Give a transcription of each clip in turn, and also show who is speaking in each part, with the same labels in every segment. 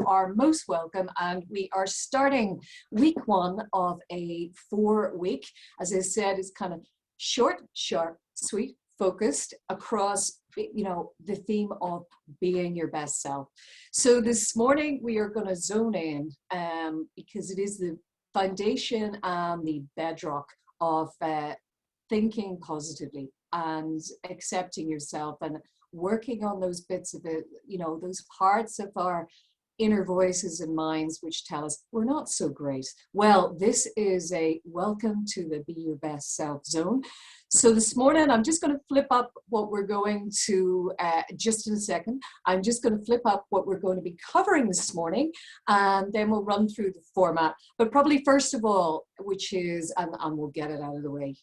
Speaker 1: are most welcome, and we are starting week 1 of a 4-week. As I said, it's kind of short, sharp, sweet, focused across, the theme of being your best self. So this morning we are going to zone in because it is the foundation and the bedrock of thinking positively and accepting yourself and working on those bits of it, those parts of our inner voices and minds which tell us we're not so great. Well, this is a welcome to the Be Your Best Self zone. So this morning, I'm just going to flip up what we're going to, just in a second, I'm just going to flip up what we're going to be covering this morning, and then we'll run through the format. But probably first of all, which is, and we'll get it out of the way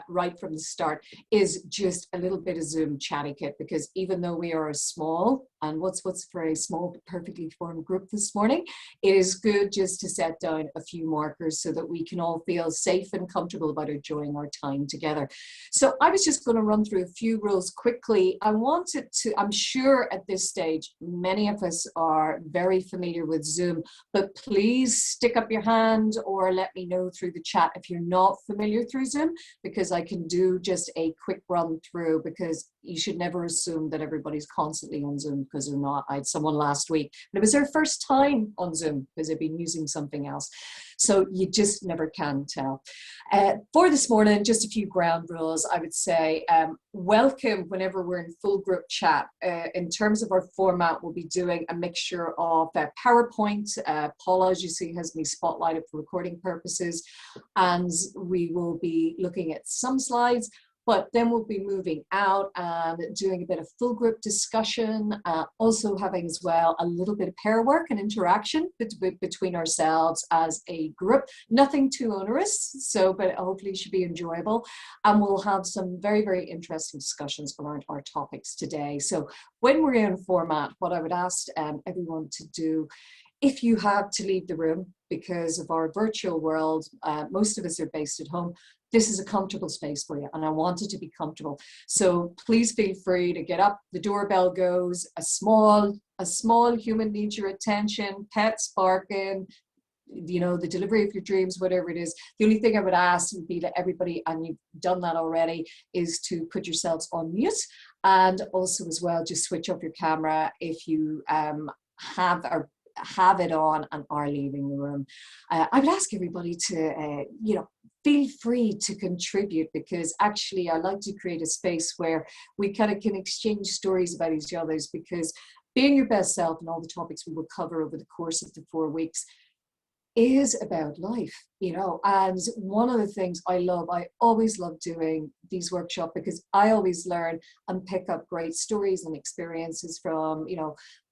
Speaker 1: right from the start, is just a little bit of Zoom chat etiquette, because even though we are a small, and what's for a small but perfectly formed group this morning, it is good just to set down a few markers so that we can all feel safe and comfortable about enjoying our time together. So I was just going to run through a few rules quickly. I'm sure at this stage, many of us are very familiar with Zoom, but please stick up your hand or let me know through the chat if you're not familiar through Zoom, because I can do just a quick run through, because you should never assume that everybody's constantly on Zoom, because they're not. I had someone last week, and it was their first time on Zoom because they've been using something else. So you just never can tell. For this morning, just a few ground rules. I would say welcome whenever we're in full group chat. In terms of our format, we'll be doing a mixture of PowerPoint. Paula, as you see, has me spotlighted for recording purposes, and we will be looking at some slides. But then we'll be moving out and doing a bit of full group discussion, also having as well a little bit of pair work and interaction between ourselves as a group. Nothing too onerous, but hopefully it should be enjoyable. And we'll have some very, very interesting discussions around our topics today. So when we're in format, what I would ask everyone to do, if you have to leave the room because of our virtual world, most of us are based at home, this is a comfortable space for you, and I want it to be comfortable. So please feel free to get up. The doorbell goes. A small human needs your attention. Pets barking. The delivery of your dreams, whatever it is. The only thing I would ask would be that everybody, and you've done that already, is to put yourselves on mute, and also as well just switch off your camera if you have it on and are leaving the room. I would ask everybody to, feel free to contribute, because actually I like to create a space where we kind of can exchange stories about each other's, because being your best self and all the topics we will cover over the course of the 4 weeks is about life, and one of the things I always love doing these workshops, because I always learn and pick up great stories and experiences from,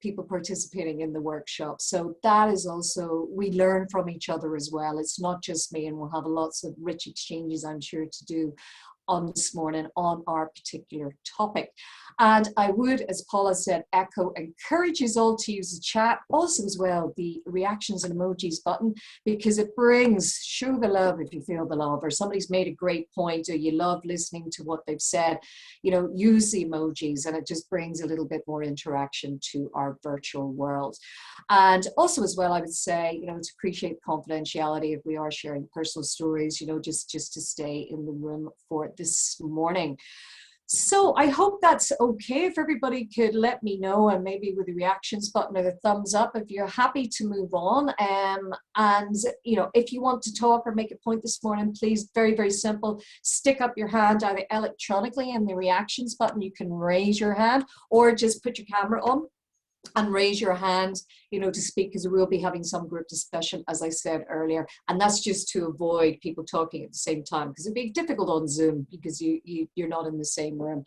Speaker 1: people participating in the workshop. So that is also, we learn from each other as well. It's not just me, and we'll have lots of rich exchanges, I'm sure, to do on this morning on our particular topic. And I would, as Paula said, encourage you all to use the chat, also as well the reactions and emojis button, because it brings, show the love if you feel the love, or somebody's made a great point, or you love listening to what they've said, use the emojis, and it just brings a little bit more interaction to our virtual world. And also as well, I would say, to appreciate confidentiality if we are sharing personal stories, just to stay in the room for this morning. So I hope that's okay. If everybody could let me know, and maybe with the reactions button or the thumbs up, if you're happy to move on. And if you want to talk or make a point this morning, please, very, very simple, stick up your hand either electronically in the reactions button. You can raise your hand, or just put your camera on and raise your hand, to speak, because we'll be having some group discussion, as I said earlier, and that's just to avoid people talking at the same time, because it'd be difficult on Zoom because you're not in the same room.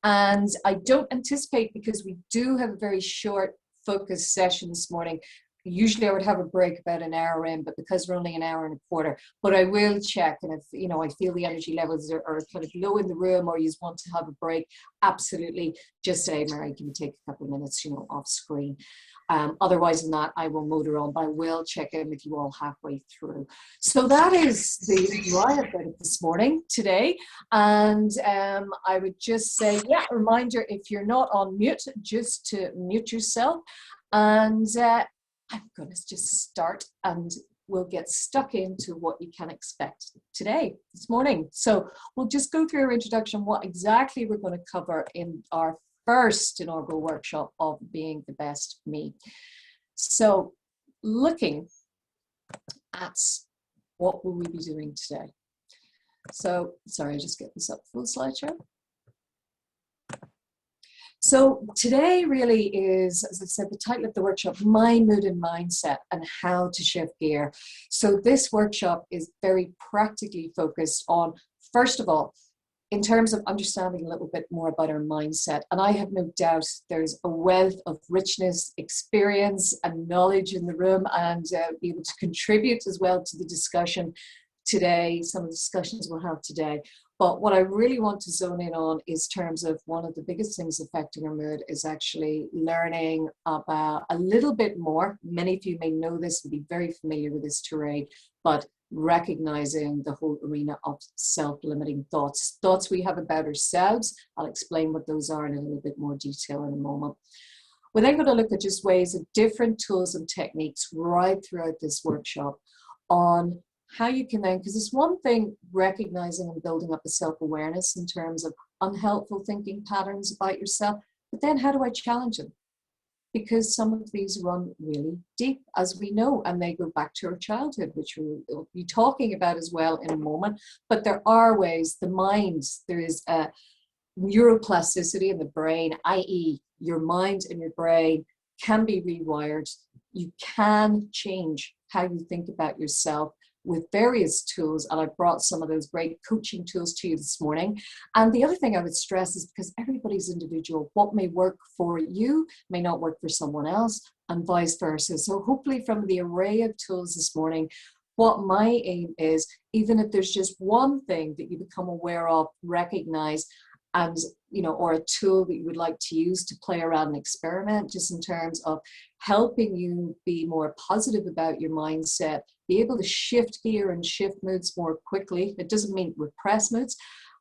Speaker 1: And I don't anticipate, because we do have a very short focus session this morning. Usually I would have a break about an hour in, but because we're only an hour and a quarter, but I will check. And if, I feel the energy levels are kind of low in the room, or you just want to have a break, absolutely just say, Mary, can you take a couple of minutes, off screen? Otherwise than that, I will motor on, but I will check in with you all halfway through. So that is the riot about it this morning, today. And I would just say, a reminder, if you're not on mute, just to mute yourself. And I'm going to just start and we'll get stuck into what you can expect today, this morning. So we'll just go through our introduction, what exactly we're going to cover in our first inaugural workshop of Being the Best Me. So looking at what will we be doing today. So, sorry, just get this up full slideshow. So today really is, as I said, the title of the workshop, Mind, Mood and Mindset, and how to shift gear. So this workshop is very practically focused on, first of all, in terms of understanding a little bit more about our mindset. And I have no doubt there's a wealth of richness, experience and knowledge in the room, and be able to contribute as well to the discussion today, some of the discussions we'll have today. But what I really want to zone in on is terms of one of the biggest things affecting our mood is actually learning about a little bit more. Many of you may know this and be very familiar with this terrain, but recognizing the whole arena of self-limiting thoughts. Thoughts we have about ourselves. I'll explain what those are in a little bit more detail in a moment. We're then going to look at just ways of different tools and techniques right throughout this workshop on how you can then, because it's one thing recognizing and building up a self-awareness in terms of unhelpful thinking patterns about yourself, but then how do I challenge them? Because some of these run really deep, as we know, and they go back to our childhood, which we'll be talking about as well in a moment. But there are ways, the mind, there is a neuroplasticity in the brain, i.e. your mind and your brain can be rewired. You can change how you think about yourself with various tools, and I brought some of those great coaching tools to you this morning. And the other thing I would stress is because everybody's individual, what may work for you may not work for someone else, and vice versa. So hopefully from the array of tools this morning, what my aim is, even if there's just one thing that you become aware of, recognize, and or a tool that you would like to use to play around and experiment, just in terms of helping you be more positive about your mindset, be able to shift gear and shift moods more quickly. It doesn't mean repress moods,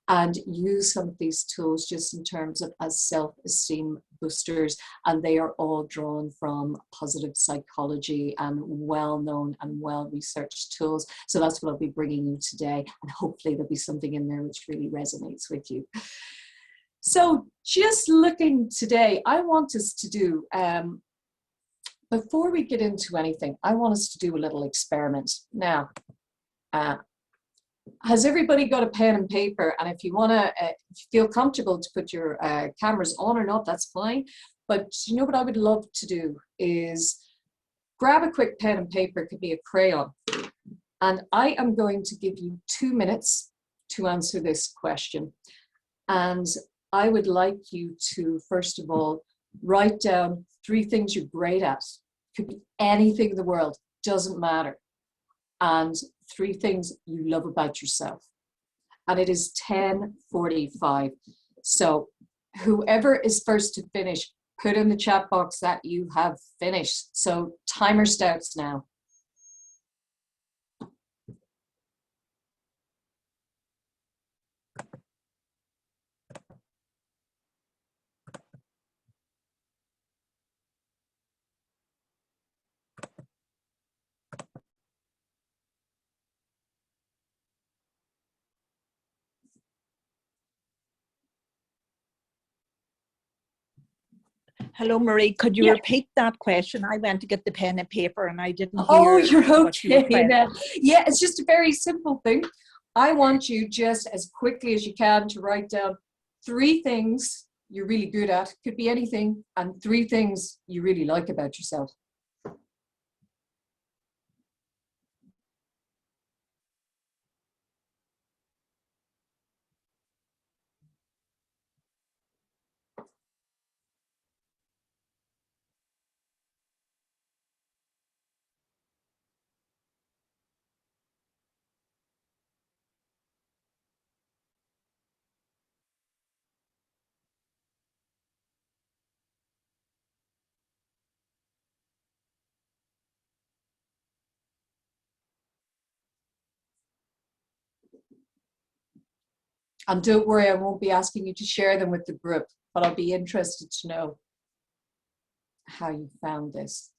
Speaker 1: and use some of these tools just in terms of as self-esteem boosters. And they are all drawn from positive psychology and well-known and well-researched tools. So that's what I'll be bringing you today. And hopefully there'll be something in there which really resonates with you. So just looking today, I want us to do, before we get into anything, I want us to do a little experiment. Now, has everybody got a pen and paper? And if you want to, if you feel comfortable to put your cameras on or not, that's fine. But you know what I would love to do is grab a quick pen and paper, it could be a crayon. And I am going to give you 2 minutes to answer this question. And I would like you to, first of all, write down 3 things you're great at. Could be anything in the world, doesn't matter. And 3 things you love about yourself. And it is 10:45. So whoever is first to finish, put in the chat box that you have finished. So timer starts now.
Speaker 2: Hello, Marie. Could you repeat that question? I went to get the pen and paper and I didn't hear.
Speaker 1: Oh, you're
Speaker 2: what you were
Speaker 1: okay now. Yeah, it's just a very simple thing. I want you just as quickly as you can to write down 3 things you're really good at. Could be anything, and 3 things you really like about yourself. And don't worry, I won't be asking you to share them with the group, but I'll be interested to know how you found this.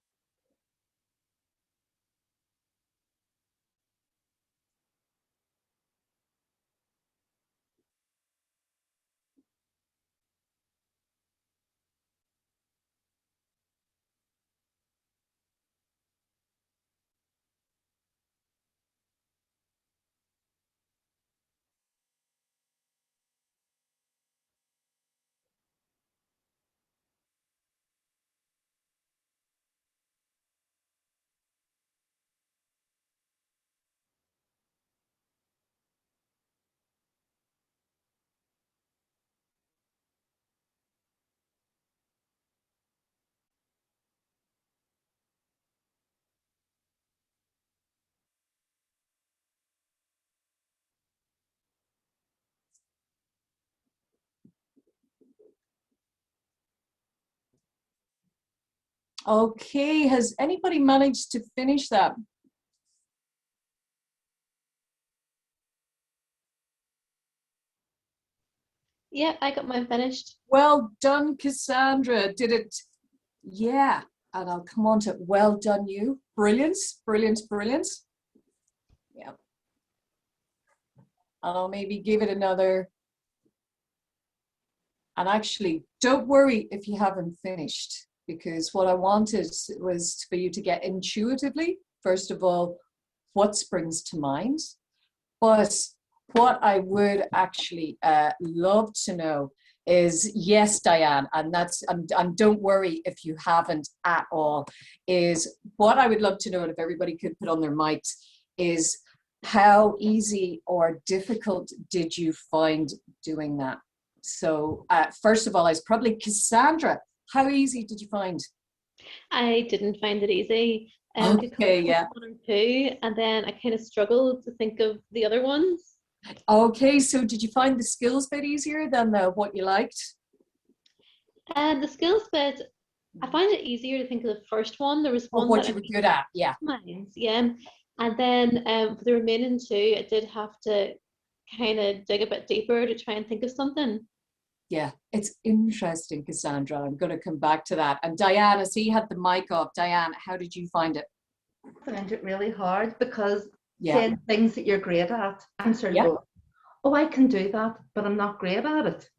Speaker 1: Okay, has anybody managed to finish that?
Speaker 3: Yeah, I got mine finished.
Speaker 1: Well done, Cassandra. Did it? Yeah. And I'll come on to it. Well done, you. Brilliance, brilliance, brilliance. Yeah. And I'll maybe give it another. And actually, don't worry if you haven't finished, because what I wanted was for you to get intuitively, first of all, what springs to mind. But what I would actually love to know is, yes, Diane, and that's, and don't worry if you haven't at all, is what I would love to know, and if everybody could put on their mics, is how easy or difficult did you find doing that? So first of all, it's probably Cassandra. How easy did you find?
Speaker 3: I didn't find it easy.
Speaker 1: Okay, yeah.
Speaker 3: One or two, and then I kind of struggled to think of the other ones.
Speaker 1: Okay, so did you find the skills bit easier than what you liked?
Speaker 3: And the skills bit, I find it easier to think of the first one. There was
Speaker 1: Or
Speaker 3: one
Speaker 1: what
Speaker 3: that
Speaker 1: you were good at, yeah.
Speaker 3: yeah. And then for the remaining two, I did have to kind of dig a bit deeper to try and think of something.
Speaker 1: Yeah, it's interesting, Cassandra. I'm going to come back to that. And Diane, I see you had the mic off. Diane, how did you find it?
Speaker 4: I found it really hard because
Speaker 1: Yeah.
Speaker 4: saying things that you're great at, I'm sort of
Speaker 1: Yeah.
Speaker 4: going, oh, I can do that, but I'm not great at it.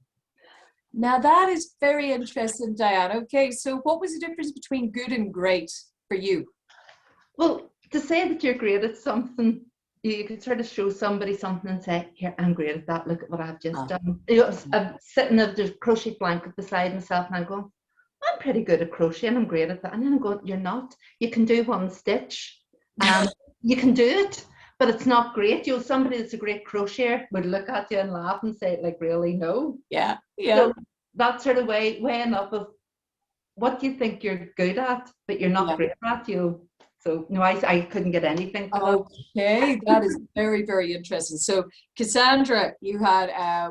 Speaker 1: Now that is very interesting, Diane. Okay, so what was the difference between good and great for you?
Speaker 4: Well, to say that you're great at something, you could sort of show somebody something and say, here, I'm great at that. Look at what I've just done. You know, I'm sitting at the crochet blanket beside myself and I'm going, I'm pretty good at crocheting. I'm great at that. And then I'm going, you're not. You can do one stitch. You can do it, but it's not great. You know, somebody that's a great crocheter would look at you and laugh and say, like, really, no.
Speaker 1: Yeah, yeah.
Speaker 4: So that sort of weighing up of what you think you're good at, but you're not great at, you know. So no, I couldn't get anything for that.
Speaker 1: Okay, that is very, very interesting. So Cassandra, you had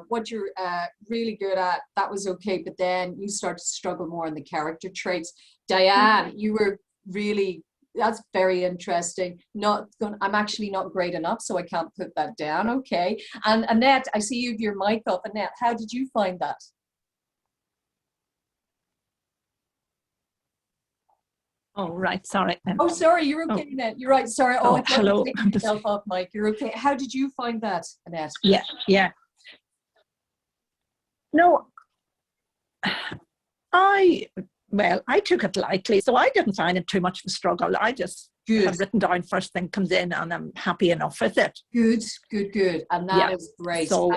Speaker 1: what you're really good at, that was okay, but then you start to struggle more in the character traits. Diane, you were really, that's very interesting. I'm actually not great enough, so I can't put that down. Okay. And Annette, I see you have your mic up. Annette, how did you find that?
Speaker 2: Oh, right. Sorry.
Speaker 1: Oh, sorry. You're okay, Annette. You're right. Sorry. Oh, I thought you
Speaker 2: hello.
Speaker 1: were taking yourself off mic. You're okay. How did you find that, Annette?
Speaker 2: Yeah. No, I took it lightly, so I didn't find it too much of a struggle. I just have written down first thing comes in, and I'm happy enough with it.
Speaker 1: Good. And that is great.
Speaker 2: So,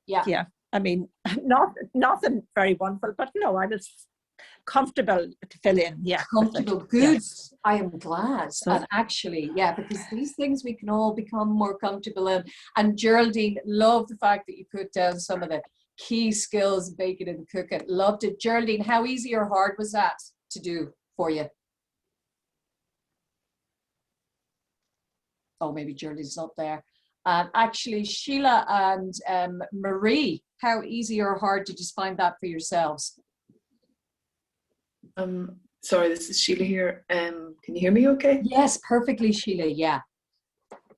Speaker 2: yeah. I mean, nothing very wonderful, but no, I was comfortable to fill in. Yeah,
Speaker 1: comfortable. Good. Yeah. I am glad. So, and actually, yeah, because these things we can all become more comfortable in. And Geraldine, love the fact that you put down some of the key skills, baking and cooking. Loved it. Geraldine, how easy or hard was that to do for you? Oh, maybe Geraldine's not there. Actually, Sheila and Marie, how easy or hard did you find that for yourselves?
Speaker 5: Sorry, this is Sheila here. Can you hear me okay?
Speaker 1: Yes, perfectly, Sheila, yeah.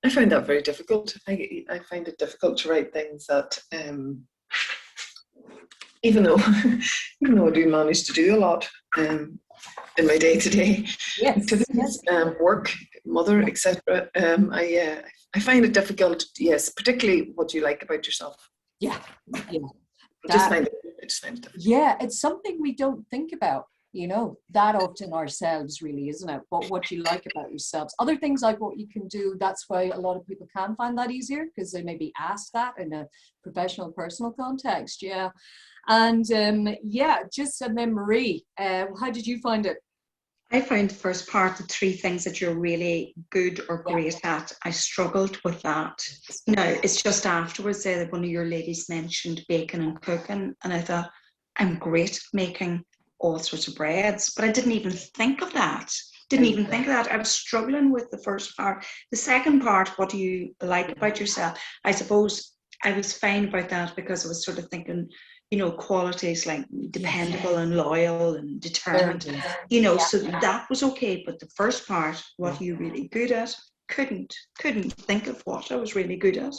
Speaker 5: I find that very difficult. I find it difficult to write things that, even though I do manage to do a lot in my day-to-day activities, work, mother, etc. I find it difficult, yes, particularly what you like about yourself.
Speaker 1: Yeah.
Speaker 5: I just find it difficult.
Speaker 1: Yeah, it's something we don't think about, you know, that often ourselves, really, isn't it? What you like about yourselves. Other things like what you can do, that's why a lot of people can find that easier, because they maybe ask that in a professional, personal context. Yeah. And and then Marie, how did you find it?
Speaker 6: I found the first part, the three things that you're really good or great at, I struggled with that. No, it's just afterwards that one of your ladies mentioned baking and cooking, and I thought, I'm great at making all sorts of breads, but I didn't even think of that. I was struggling with the first part. The second part, what do you like about yourself? I suppose I was fine about that because I was sort of thinking, you know, qualities like dependable and loyal and determined,
Speaker 1: Very good.
Speaker 6: you know,
Speaker 1: Yeah.
Speaker 6: so that was okay. But the first part, what are you really good at? Couldn't think of what I was really good at.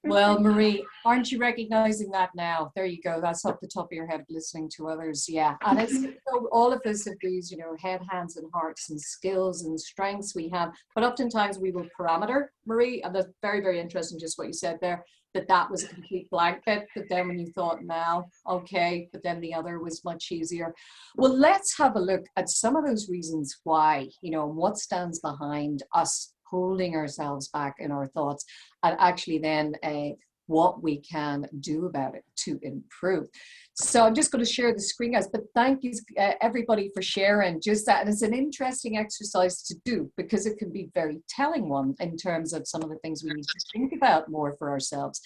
Speaker 1: Well, Marie, aren't you recognizing that now? There you go. That's off the top of your head, listening to others. Yeah. And it's, you know, all of us have these, you know, head, hands, and hearts and skills and strengths we have. But oftentimes we will parameter, Marie, and that's very, very interesting, just what you said there, that was a complete blanket. But then when you thought, now, okay, but then the other was much easier. Well, let's have a look at some of those reasons why, you know, what stands behind us holding ourselves back in our thoughts, and actually then what we can do about it to improve. So I'm just going to share the screen, guys, but thank you everybody for sharing just that. And it's an interesting exercise to do because it can be very telling one in terms of some of the things we need to think about more for ourselves.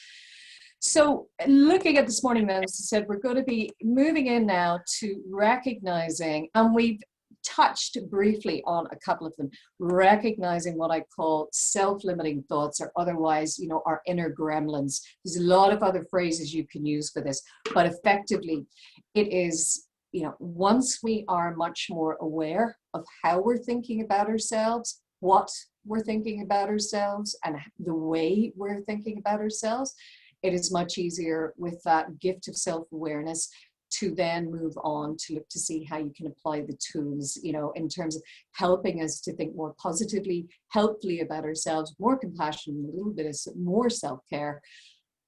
Speaker 1: So looking at this morning, then, as I said, we're going to be moving in now to recognizing, and we've touched briefly on a couple of them, recognizing what I call self-limiting thoughts, or otherwise, you know, our inner gremlins. There's a lot of other phrases you can use for this, but effectively it is, you know, once we are much more aware of how we're thinking about ourselves, what we're thinking about ourselves, and the way we're thinking about ourselves, it is much easier with that gift of self-awareness to then move on to look to see how you can apply the tools, you know, in terms of helping us to think more positively, helpfully about ourselves, more compassion, a little bit of more self-care.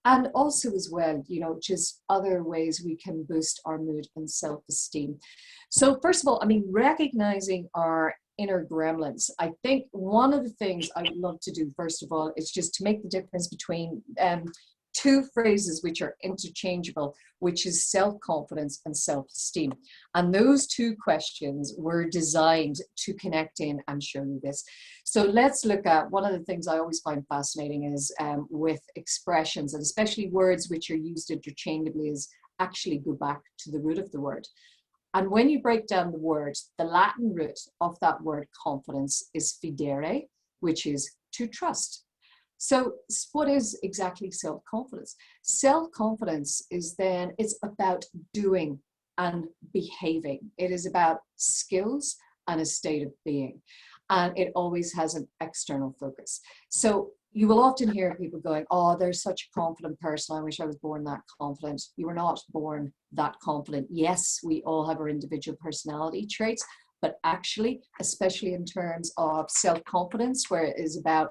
Speaker 1: And also as well, you know, just other ways we can boost our mood and self-esteem. So first of all, I mean, recognizing our inner gremlins. I think one of the things I would love to do, first of all, is just to make the difference between two phrases which are interchangeable, which is self-confidence and self-esteem. And those two questions were designed to connect in and show you this. So let's look at one of the things I always find fascinating is with expressions, and especially words which are used interchangeably, is actually go back to the root of the word. And when you break down the word, the Latin root of that word confidence is fidere, which is to trust. So what is exactly self-confidence? Self-confidence is then, it's about doing and behaving. It is about skills and a state of being. And it always has an external focus. So you will often hear people going, oh, they're such a confident person. I wish I was born that confident. You were not born that confident. Yes, we all have our individual personality traits, but actually, especially in terms of self-confidence, where it is about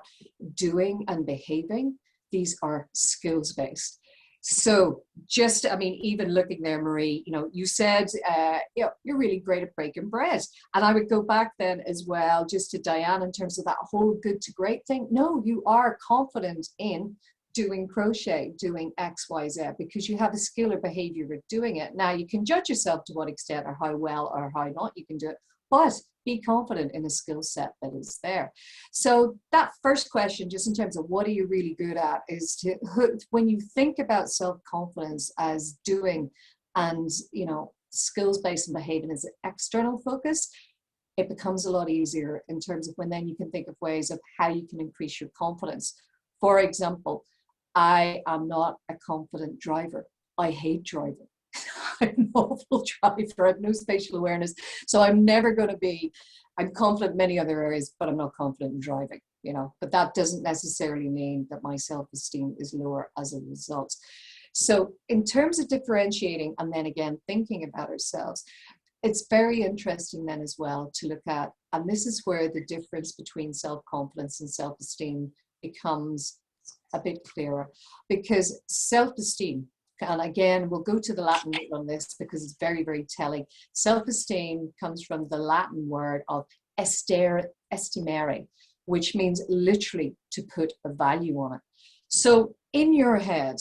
Speaker 1: doing and behaving, these are skills-based. So just, I mean, even looking there, Marie, you know, you said, you know, you're really great at breaking bread. And I would go back then as well, just to Diane, in terms of that whole good to great thing. No, you are confident in doing crochet, doing X, Y, Z, because you have a skill or behavior of doing it. Now you can judge yourself to what extent or how well or how not you can do it, but be confident in a skill set that is there. So that first question, just in terms of what are you really good at, is to, when you think about self-confidence as doing and, you know, skills-based and behaving as an external focus, it becomes a lot easier in terms of when then you can think of ways of how you can increase your confidence. For example, I am not a confident driver. I hate driving. I'm an awful driver. I have no spatial awareness. So I'm never going to be, I'm confident in many other areas, but I'm not confident in driving, you know, but that doesn't necessarily mean that my self-esteem is lower as a result. So in terms of differentiating and then again, thinking about ourselves, it's very interesting then as well to look at, and this is where the difference between self-confidence and self-esteem becomes a bit clearer, because self-esteem, and again, we'll go to the Latin root on this because it's very, very telling. Self-esteem comes from the Latin word of estimare, which means literally to put a value on it. So in your head,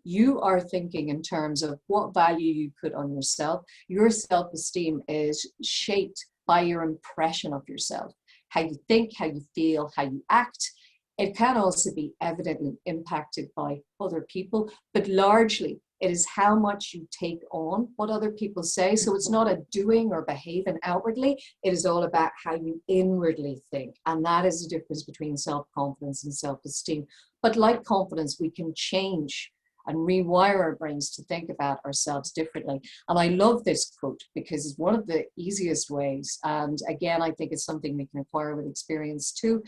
Speaker 1: you are thinking in terms of what value you put on yourself. Your self-esteem is shaped by your impression of yourself, how you think, how you feel, how you act. It can also be evidently impacted by other people, but largely it is how much you take on what other people say. So it's not a doing or behaving outwardly. It is all about how you inwardly think. And that is the difference between self-confidence and self-esteem. But like confidence, we can change and rewire our brains to think about ourselves differently. And I love this quote because it's one of the easiest ways. And again, I think it's something we can acquire with experience too.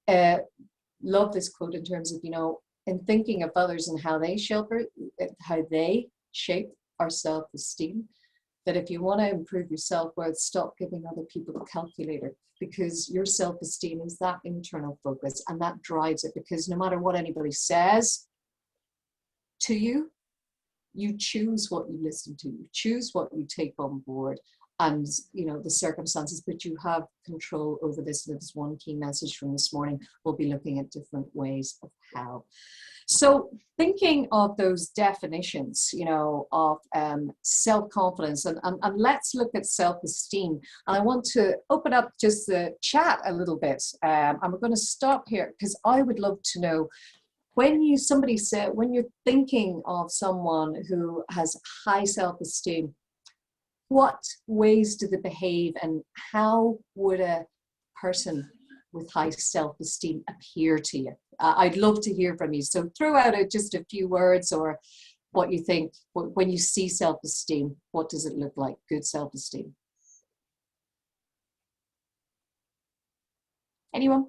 Speaker 1: Love this quote in terms of, you know, in thinking of others and how they shape our self-esteem, that if you want to improve your self-worth, stop giving other people a calculator, because your self-esteem is that internal focus and that drives it. Because no matter what anybody says to you, you choose what you listen to, you choose what you take on board, and you know the circumstances, but you have control over this. And that's one key message from this morning. We'll be looking at different ways of how. So thinking of those definitions, you know, of self-confidence, and let's look at self-esteem. And I want to open up just the chat a little bit, and we're going to stop here because I would love to know, when you're thinking of someone who has high self-esteem, what ways do they behave, and how would a person with high self-esteem appear to you? I'd love to hear from you. So throw out just a few words, or what you think when you see self-esteem. What does it look like? Good self-esteem. Anyone?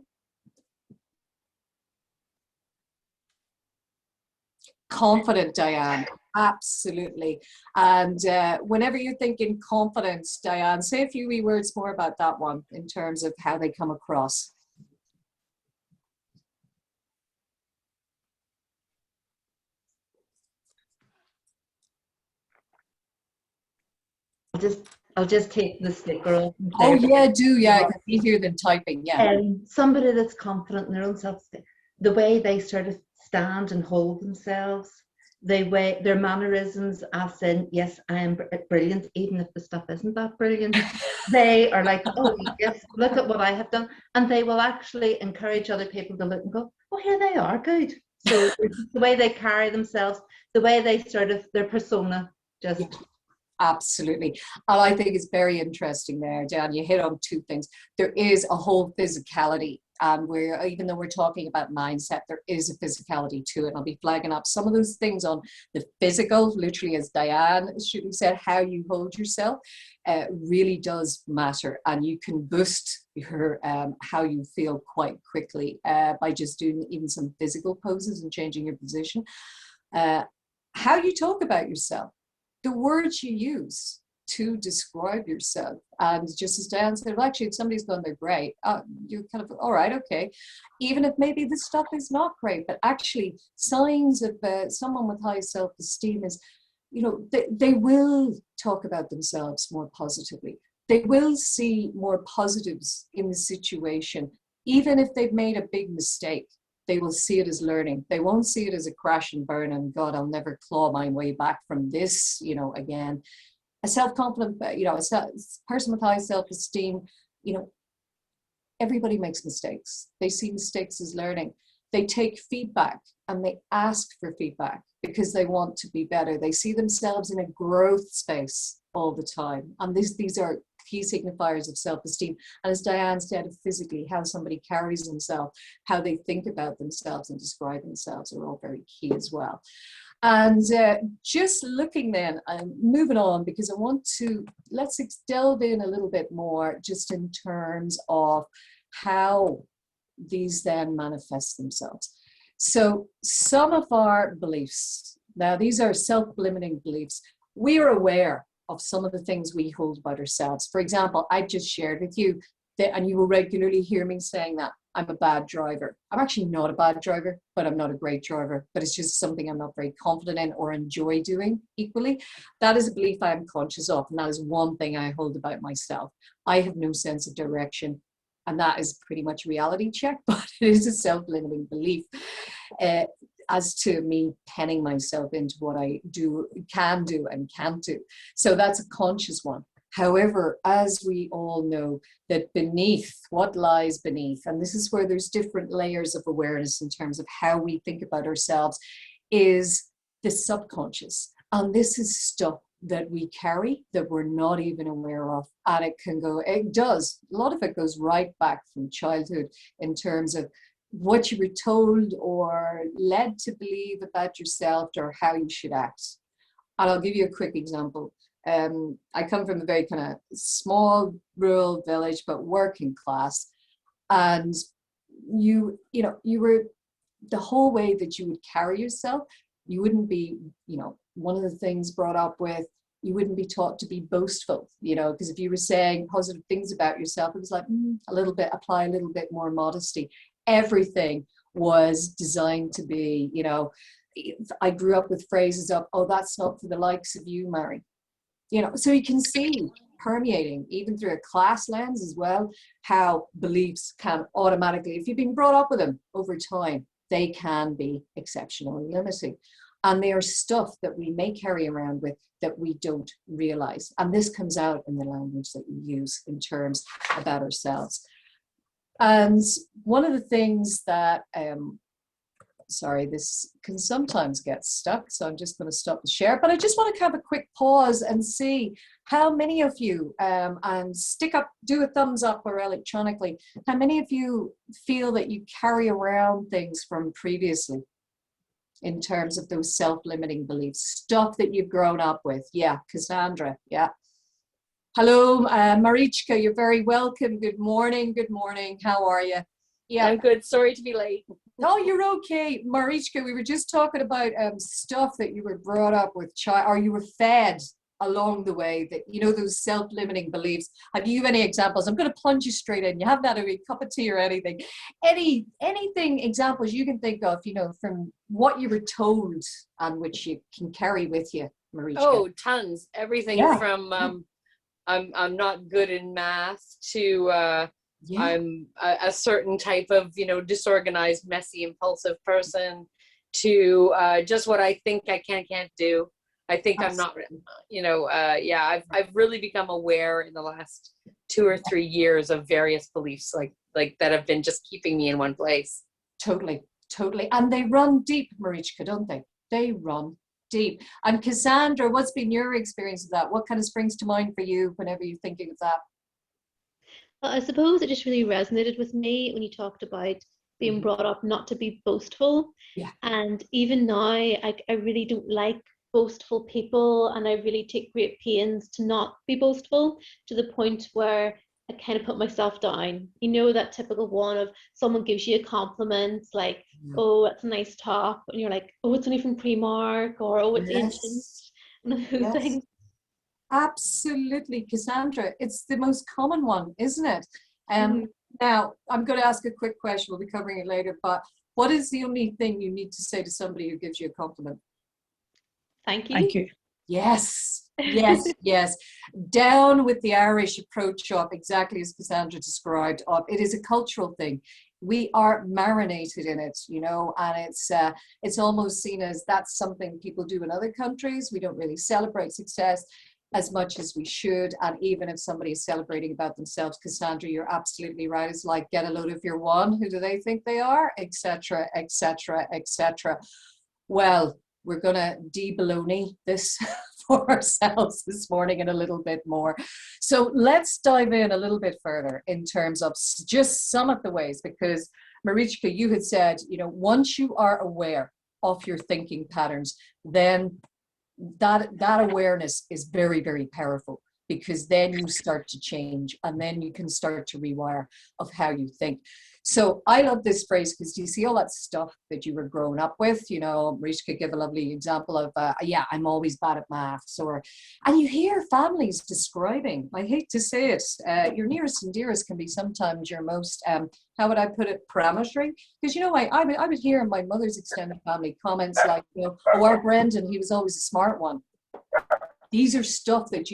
Speaker 1: Confident, Diane. Absolutely. And whenever you're thinking confidence, Diane, say a few wee words more about that one in terms of how they come across.
Speaker 4: I'll just take the sticker off.
Speaker 1: Oh yeah, do, yeah, it's easier than typing, yeah.
Speaker 4: Somebody that's confident in their own self-esteem, the way they sort of stand and hold themselves, their mannerisms, as in, yes, I am brilliant, even if the stuff isn't that brilliant. They are like, oh yes, look at what I have done. And they will actually encourage other people to look and go, oh, here they are, good. So the way they carry themselves, the way they sort of, their persona, just...
Speaker 1: Yeah. Absolutely. And I think it's very interesting there, Dan, you hit on two things. There is a whole physicality, and even though we're talking about mindset, there is a physicality to it. I'll be flagging up some of those things on the physical, literally, as Diane said, how you hold yourself really does matter, and you can boost your how you feel quite quickly by just doing even some physical poses and changing your position. How you talk about yourself, the words you use to describe yourself. And just as Diane said, well, actually, if somebody's gone, they're great, you're kind of, all right, okay. Even if maybe this stuff is not great, but actually signs of someone with high self-esteem is, you know, they will talk about themselves more positively. They will see more positives in the situation, even if they've made a big mistake. They will see it as learning. They won't see it as a crash and burn and God, I'll never claw my way back from this, you know, again. A self-confident, you know, a person with high self-esteem, you know, everybody makes mistakes. They see mistakes as learning. They take feedback and they ask for feedback because they want to be better. They see themselves in a growth space all the time. And these are key signifiers of self-esteem. And as Diane said, physically, how somebody carries themselves, how they think about themselves and describe themselves are all very key as well. And just looking then, and moving on, because I want to, let's delve in a little bit more just in terms of how these then manifest themselves. So some of our beliefs, now these are self-limiting beliefs, we are aware of some of the things we hold about ourselves. For example, I've just shared with you that, and you will regularly hear me saying that I'm a bad driver. I'm actually not a bad driver, but I'm not a great driver. But it's just something I'm not very confident in or enjoy doing equally. That is a belief I am conscious of, and that is one thing I hold about myself. I have no sense of direction, and that is pretty much reality check, but it is a self-limiting belief. As to me penning myself into what I can do and can't do. So that's a conscious one. However, as we all know, that beneath, what lies beneath, and this is where there's different layers of awareness in terms of how we think about ourselves, is the subconscious. And this is stuff that we carry that we're not even aware of. And it does, a lot of it goes right back from childhood in terms of, what you were told or led to believe about yourself or how you should act. And I'll give you a quick example. I come from a very kind of small rural village, but working class. And you were, the whole way that you would carry yourself, you wouldn't be, one of the things brought up with, you wouldn't be taught to be boastful, because if you were saying positive things about yourself, it was like apply a little bit more modesty. Everything was designed to be, I grew up with phrases of, oh, that's not for the likes of you, Mary. So you can see permeating even through a class lens as well, how beliefs can automatically, if you've been brought up with them over time, they can be exceptionally limiting. And they are stuff that we may carry around with that we don't realize. And this comes out in the language that we use in terms about ourselves. And one of the things that, this can sometimes get stuck, so I'm just going to stop the share, but I just want to have a quick pause and see how many of you, and do a thumbs up or electronically, how many of you feel that you carry around things from previously in terms of those self-limiting beliefs, stuff that you've grown up with? Yeah, Cassandra, yeah. Hello, Marichka, you're very welcome. Good morning, how are you? Yeah,
Speaker 7: I'm good, sorry to be late.
Speaker 1: Oh, you're okay. Marichka, we were just talking about stuff that you were brought up with, or you were fed along the way, that, those self-limiting beliefs. Have you any examples? I'm going to plunge you straight in. You haven't had a cup of tea or anything. Anything, examples you can think of, from what you were told and which you can carry with you, Marichka?
Speaker 7: Oh, tons. Everything from I'm not good in math to I'm a certain type of, disorganized, messy, impulsive person to just what I think I can't do. I think I'm not, I've really become aware in the last 2 or 3 years of various beliefs like that have been just keeping me in one place.
Speaker 1: Totally. And they run deep, Marichka, don't they? They run deep. And Cassandra, what's been your experience of that? What kind of springs to mind for you whenever you're thinking of that?
Speaker 3: Well, I suppose it just really resonated with me when you talked about being brought up not to be boastful.
Speaker 1: Yeah.
Speaker 3: And even now, I really don't like boastful people, and I really take great pains to not be boastful, to the point where I kind of put myself down. That typical one of someone gives you a compliment, like, oh, that's a nice top, and you're like, oh, it's only from Primark, or oh, it's ancient. And those things.
Speaker 1: Absolutely, Cassandra. It's the most common one, isn't it? Now, I'm going to ask a quick question. We'll be covering it later, but what is the only thing you need to say to somebody who gives you a compliment?
Speaker 3: Thank you.
Speaker 2: Thank you.
Speaker 1: Yes. Down with the Irish approach of, exactly as Cassandra described, of it is a cultural thing. We are marinated in it, and it's almost seen as that's something people do in other countries. We don't really celebrate success as much as we should. And even if somebody is celebrating about themselves, Cassandra, you're absolutely right. It's like, get a load of your one. Who do they think they are? Etc., etc., etc. Well, we're going to de-baloney this for ourselves this morning and a little bit more. So let's dive in a little bit further in terms of just some of the ways, because Marichka, you had said, once you are aware of your thinking patterns, then that awareness is very, very powerful, because then you start to change and then you can start to rewire of how you think. So I love this phrase, because you see all that stuff that you were growing up with, Marichka gave a lovely example of, I'm always bad at maths, and you hear families describing, I hate to say it, your nearest and dearest can be sometimes your most, how would I put it, parametering? Because, I would hear in my mother's extended family comments like, our Brendan, he was always a smart one. These are stuff that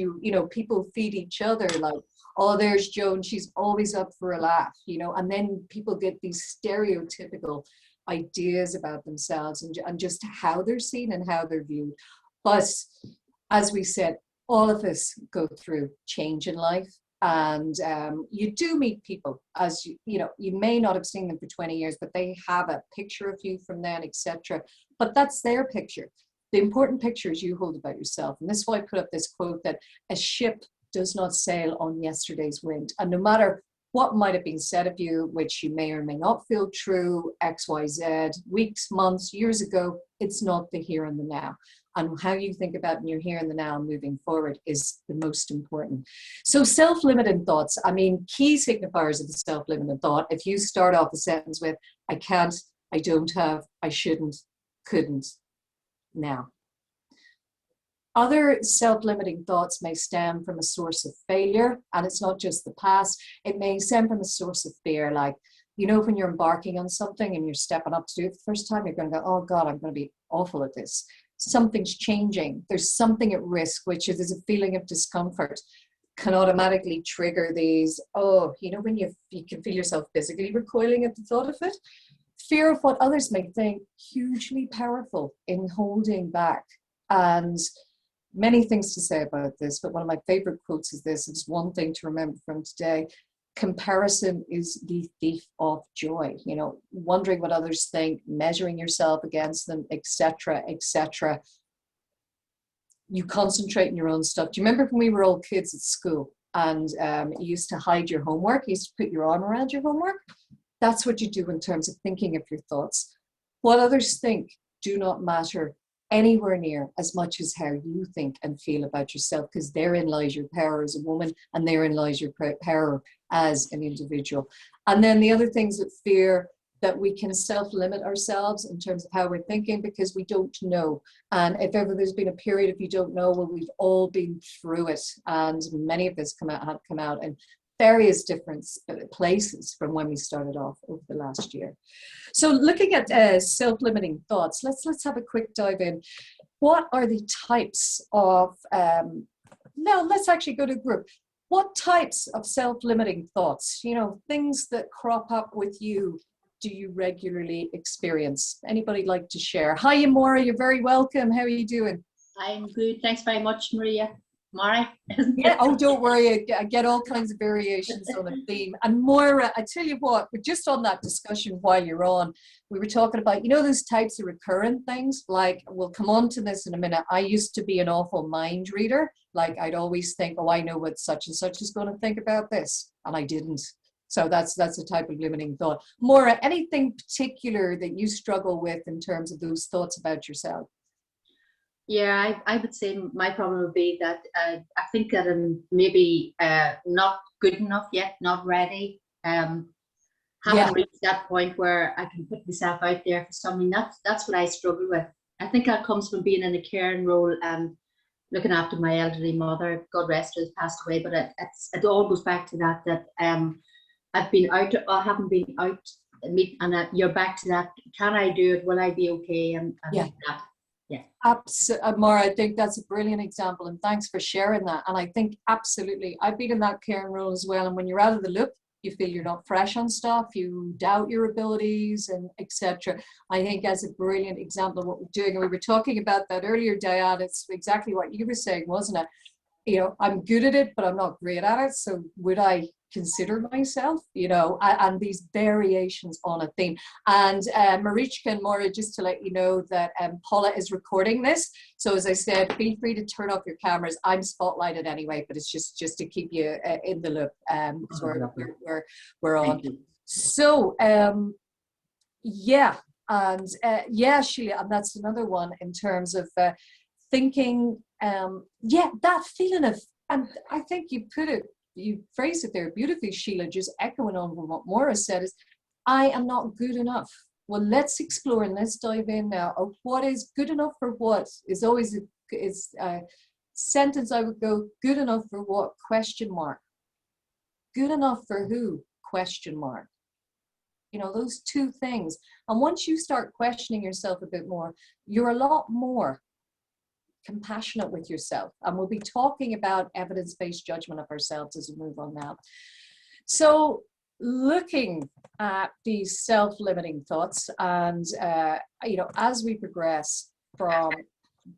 Speaker 1: people feed each other, like, oh, there's Joan, she's always up for a laugh, and then people get these stereotypical ideas about themselves and just how they're seen and how they're viewed. But as we said, all of us go through change in life, and you do meet people, as you may not have seen them for 20 years, but they have a picture of you from then, etc. But that's their picture. The important picture is you hold about yourself. And this is why I put up this quote that a ship does not sail on yesterday's wind. And no matter what might have been said of you, which you may or may not feel true, XYZ, weeks, months, years ago. It's not the here and the now. And how you think about in your here and the now moving forward is the most important. So self-limiting thoughts, I mean, key signifiers of the self-limiting thought, if you start off the sentence with, I can't, I don't have, I shouldn't, couldn't, now. Other self-limiting thoughts may stem from a source of failure, and it's not just the past. It may stem from a source of fear, like, you know, when you're embarking on something and you're stepping up to do it the first time, you're going to go, oh God, I'm going to be awful at this. Something's changing. There's something at risk, which is a feeling of discomfort, can automatically trigger these, oh, you know, when you can feel yourself physically recoiling at the thought of it. Fear of what others may think, hugely powerful in holding back. And many things to say about this, but one of my favorite quotes is this. It's one thing to remember from today. Comparison is the thief of joy. You know, wondering what others think, measuring yourself against them, etc., etc. You concentrate on your own stuff. Do you remember when we were all kids at school and you used to hide your homework? You used to put your arm around your homework? That's what you do in terms of thinking of your thoughts. What others think do not matter anywhere near as much as how you think and feel about yourself, because therein lies your power as a woman, and therein lies your power as an individual. And then the other things that fear, that we can self-limit ourselves in terms of how we're thinking because we don't know. And if ever there's been a period of you don't know, well, we've all been through it, and many of us have come out in various different places from when we started off over the last year. So looking at self-limiting thoughts, let's have a quick dive in. What are the types of, now let's actually go to group. What types of self-limiting thoughts, you know, things that crop up with you, do you regularly experience? Anybody like to share? Hi, Maura, you're very welcome. How are you doing?
Speaker 8: I'm good. Thanks very much, Maria. Mara?
Speaker 1: Yeah, oh, don't worry. I get all kinds of variations on a theme. And Moira, I tell you what, we're just on that discussion while you're on, we were talking about, you know, those types of recurrent things, like, we'll come on to this in a minute. I used to be an awful mind reader. Like, I'd always think, oh, I know what such and such is going to think about this. And I didn't. So that's a type of limiting thought. Moira, anything particular that you struggle with in terms of those thoughts about yourself?
Speaker 8: Yeah, I would say my problem would be that I think that I'm maybe not good enough yet, not ready. Haven't reached that point where I can put myself out there for something. That's what I struggle with. I think that comes from being in a caring role and looking after my elderly mother. God rest her, has passed away, but it all goes back to that I've been out, I haven't been out, and you're back to that. Can I do it? Will I be okay? And
Speaker 1: yeah.
Speaker 8: That. Yeah,
Speaker 1: absolutely, Maura. I think that's a brilliant example, and thanks for sharing that. And I think absolutely, I've been in that caring role as well. And when you're out of the loop, you feel you're not fresh on stuff, you doubt your abilities, and etc. I think that's a brilliant example of what we're doing. And we were talking about that earlier, Diane. It's exactly what you were saying, wasn't it? You know, I'm good at it, but I'm not great at it. So would I consider myself, you know, and these variations on a theme. And Marichka and Maura, just to let you know that Paula is recording this. So as I said, feel free to turn off your cameras. I'm spotlighted anyway, but it's just to keep you in the loop because we're on. So yeah, and yeah, Sheila, and that's another one in terms of thinking, yeah, that feeling of, and I think you phrased it there beautifully, Sheila, just echoing on what Maura said, is I am not good enough. Well, let's explore and let's dive in now of what is good enough for what is always a sentence I would go, good enough for what? Question mark. Good enough for who? Question mark. You know, those two things. And once you start questioning yourself a bit more, you're a lot more compassionate with yourself. And we'll be talking about evidence-based judgment of ourselves as we move on now. So looking at these self-limiting thoughts and, you know, as we progress from,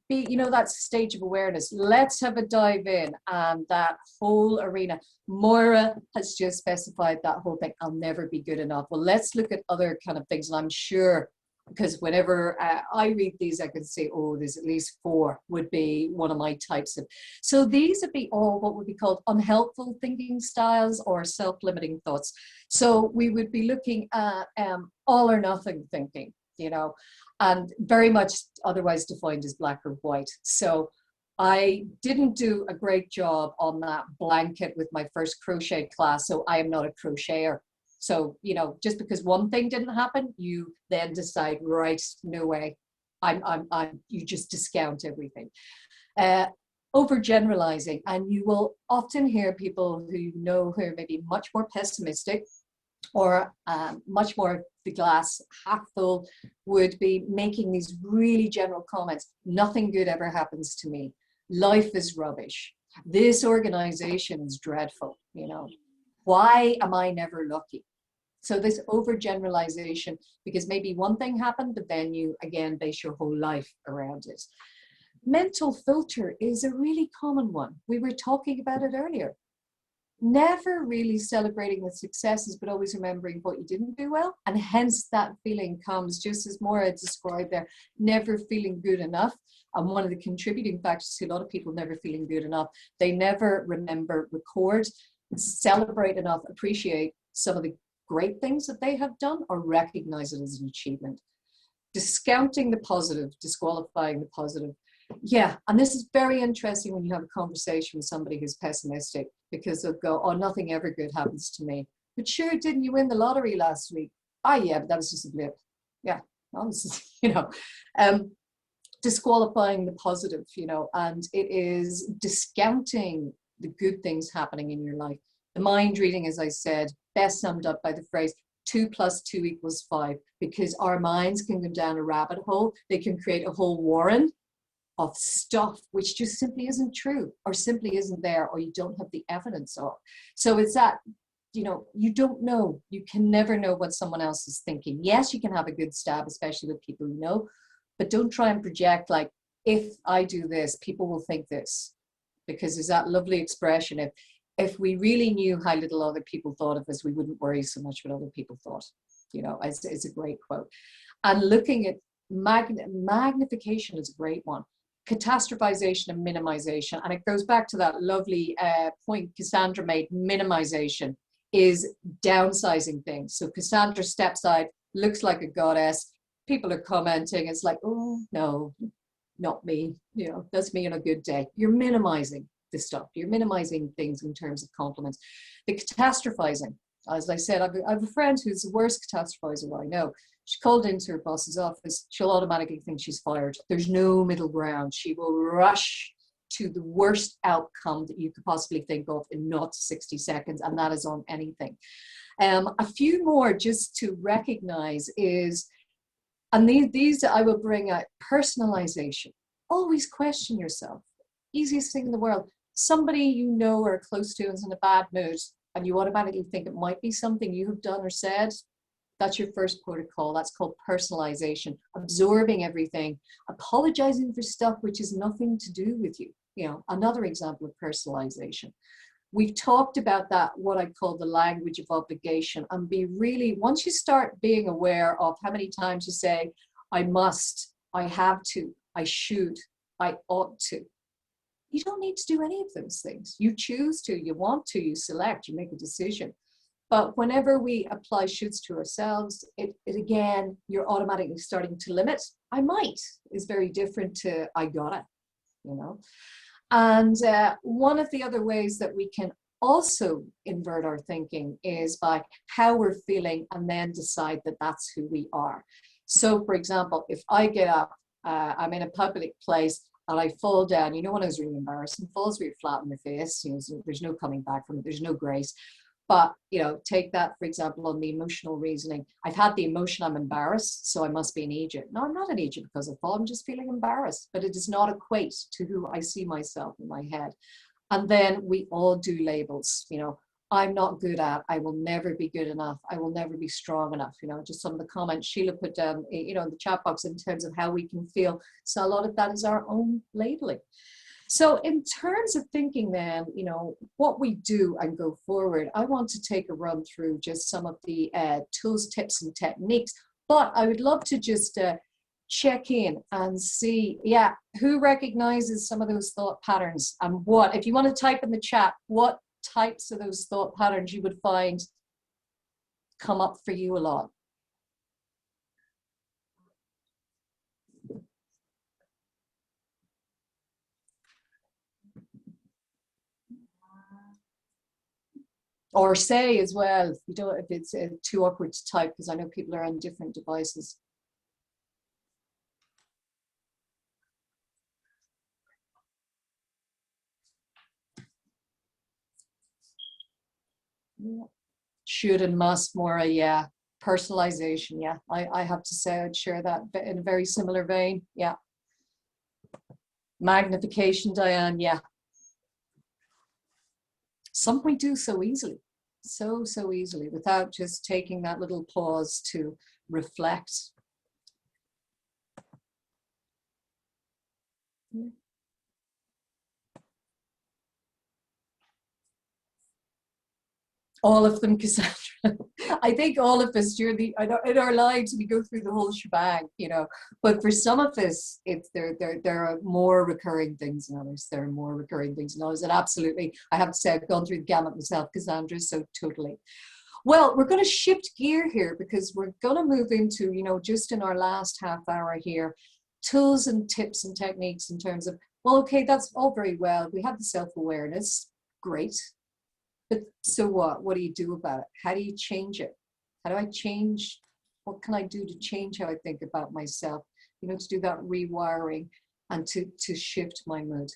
Speaker 1: you know, that stage of awareness, let's have a dive in and that whole arena. Moira has just specified that whole thing, I'll never be good enough. Well, let's look at other kind of things. And I'm sure because whenever I read these, I can say, oh, there's at least 4 would be one of my types of. So these would be all what would be called unhelpful thinking styles or self-limiting thoughts. So we would be looking at all or nothing thinking, you know, and very much otherwise defined as black or white. So I didn't do a great job on that blanket with my first crochet class. So I am not a crocheter. So, you know, just because one thing didn't happen, you then decide, right, no way, you just discount everything. Overgeneralizing, and you will often hear people who know who are maybe much more pessimistic or much more the glass half full would be making these really general comments. Nothing good ever happens to me. Life is rubbish. This organization is dreadful, you know. Why am I never lucky? So this overgeneralization, because maybe one thing happened, but then you again base your whole life around it. Mental filter is a really common one. We were talking about it earlier. Never really celebrating the successes, but always remembering what you didn't do well. And hence that feeling comes, just as Maura described there, never feeling good enough. And one of the contributing factors to a lot of people never feeling good enough, they never remember, record, celebrate enough, appreciate some of the great things that they have done or recognize it as an achievement. Discounting the positive, disqualifying the positive. Yeah, and this is very interesting when you have a conversation with somebody who's pessimistic, because they'll go, oh, nothing ever good happens to me. But sure, didn't you win the lottery last week? Ah, yeah, but that was just a blip. Yeah, well, this is, you know, disqualifying the positive, you know, and it is discounting the good things happening in your life. The mind reading, as I said, best summed up by the phrase 2 + 2 = 5, because our minds can go down a rabbit hole. They can create a whole warren of stuff which just simply isn't true or simply isn't there, or you don't have the evidence of. So it's that, you know, you don't know. You can never know what someone else is thinking. Yes, you can have a good stab, especially with people you know, but don't try and project like, if I do this, people will think this, because there's that lovely expression, if we really knew how little other people thought of us, we wouldn't worry so much what other people thought. You know, it's a great quote. And looking at magnification is a great one. Catastrophization and minimization. And it goes back to that lovely point Cassandra made. Minimization is downsizing things. So Cassandra steps out, looks like a goddess. People are commenting. It's like, oh, no, not me. You know, that's me on a good day. You're minimizing this stuff. You're minimizing things in terms of compliments. The catastrophizing, as I said, I have a friend who's the worst catastrophizer I know. She called into her boss's office. She'll automatically think she's fired. There's no middle ground. She will rush to the worst outcome that you could possibly think of in not 60 seconds, and that is on anything. A few more just to recognize is, and these I will bring out, personalization. Always question yourself. Easiest thing in the world. Somebody you know or close to is in a bad mood, and you automatically think it might be something you have done or said. That's your first port of call. That's called personalization. Absorbing everything, apologizing for stuff which has nothing to do with you. You know, another example of personalization. We've talked about that, what I call the language of obligation, and be really, once you start being aware of how many times you say, I must, I have to, I should, I ought to. You don't need to do any of those things. You choose to, you want to, you select, you make a decision. But whenever we apply shoulds to ourselves, it again, you're automatically starting to limit. I might is very different to I gotta, you know. And one of the other ways that we can also invert our thinking is by how we're feeling and then decide that that's who we are. So for example, if I get up, I'm in a public place, and I fall down, you know, when I was really embarrassing, falls really flat in the face, you know, so there's no coming back from it, there's no grace. But, you know, take that, for example, on the emotional reasoning. I've had the emotion, I'm embarrassed, so I must be an idiot. No, I'm not an idiot because I fall, I'm just feeling embarrassed, but it does not equate to who I see myself in my head. And then we all do labels, you know, I'm not good at, I will never be good enough, I will never be strong enough, you know, just some of the comments Sheila put down, you know, in the chat box in terms of how we can feel. So a lot of that is our own labeling. So in terms of thinking then, you know, what we do and go forward, I want to take a run through just some of the tools, tips, and techniques, But I would love to just check in and see, yeah, who recognizes some of those thought patterns, and what, if you want to type in the chat, what types of those thought patterns you would find come up for you a lot. Or say as well, you don't, if it's too awkward to type, because I know people are on different devices. Should and must, Maura, yeah. Personalization, yeah. I have to say I'd share that in a very similar vein, yeah. Magnification, Diane, yeah. Some we do so easily, so easily, without just taking that little pause to reflect. All of them, Cassandra. I think all of us during in our lives, we go through the whole shebang, you know. But for some of us, there are more recurring things than others. There are more recurring things than others. And absolutely, I have to say, I've gone through the gamut myself, Cassandra, so totally. Well, we're going to shift gear here, because we're going to move into, you know, just in our last half hour here, tools and tips and techniques in terms of, well, okay, that's all very well. We have the self-awareness, great. But so what? What do you do about it? How do you change it? How do I change? What can I do to change how I think about myself? You know, to do that rewiring and to shift my mood.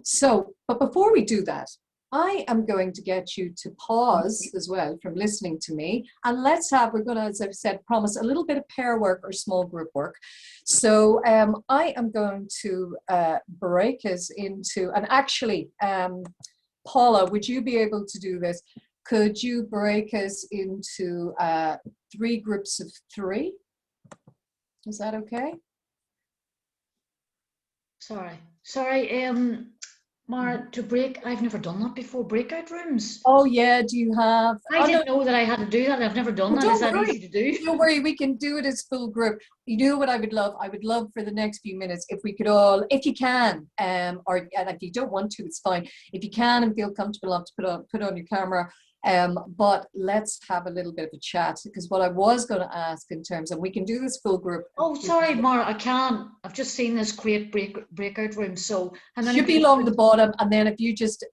Speaker 1: So, but before we do that, I am going to get you to pause as well from listening to me. And let's have, we're going to, as I've said, promise a little bit of pair work or small group work. So I am going to break us into, and actually, Paula, would you be able to do this? Could you break us into 3 groups of 3? Is that okay?
Speaker 9: Sorry, Mara, to break, I've never done that before, breakout rooms.
Speaker 1: Oh yeah, do you have?
Speaker 9: I didn't know that I had to do that. I've never done that. Is that easy to do?
Speaker 1: Don't worry, we can do it as full group. You know what I would love? I would love for the next few minutes if we could all, if you can, or and if you don't want to, it's fine. If you can and feel comfortable enough to put on your camera. But let's have a little bit of a chat, because what I was going to ask in terms of, we can do this full group.
Speaker 9: Oh, sorry, Mara, I can't. I've just seen this great breakout room. So how many
Speaker 1: should be along the bottom, and then if you just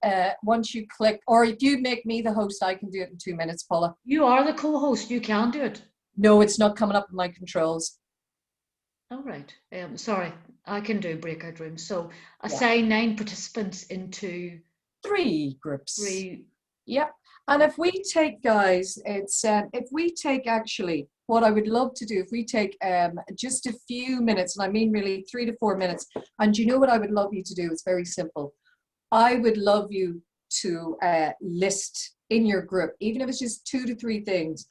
Speaker 1: once you click, or if you make me the host, I can do it in 2 minutes, Paula.
Speaker 9: You are the co-host. You can do it.
Speaker 1: No, it's not coming up in my controls.
Speaker 9: All right. Sorry, I can do breakout rooms. So assign 9 participants into
Speaker 1: 3 groups.
Speaker 9: 3.
Speaker 1: Yep. And if we take, guys, it's if we take, actually, what I would love to do, if we take just a few minutes, and I mean really 3 to 4 minutes, and you know what I would love you to do? It's very simple. I would love you to list in your group, even if it's just 2 to 3 things.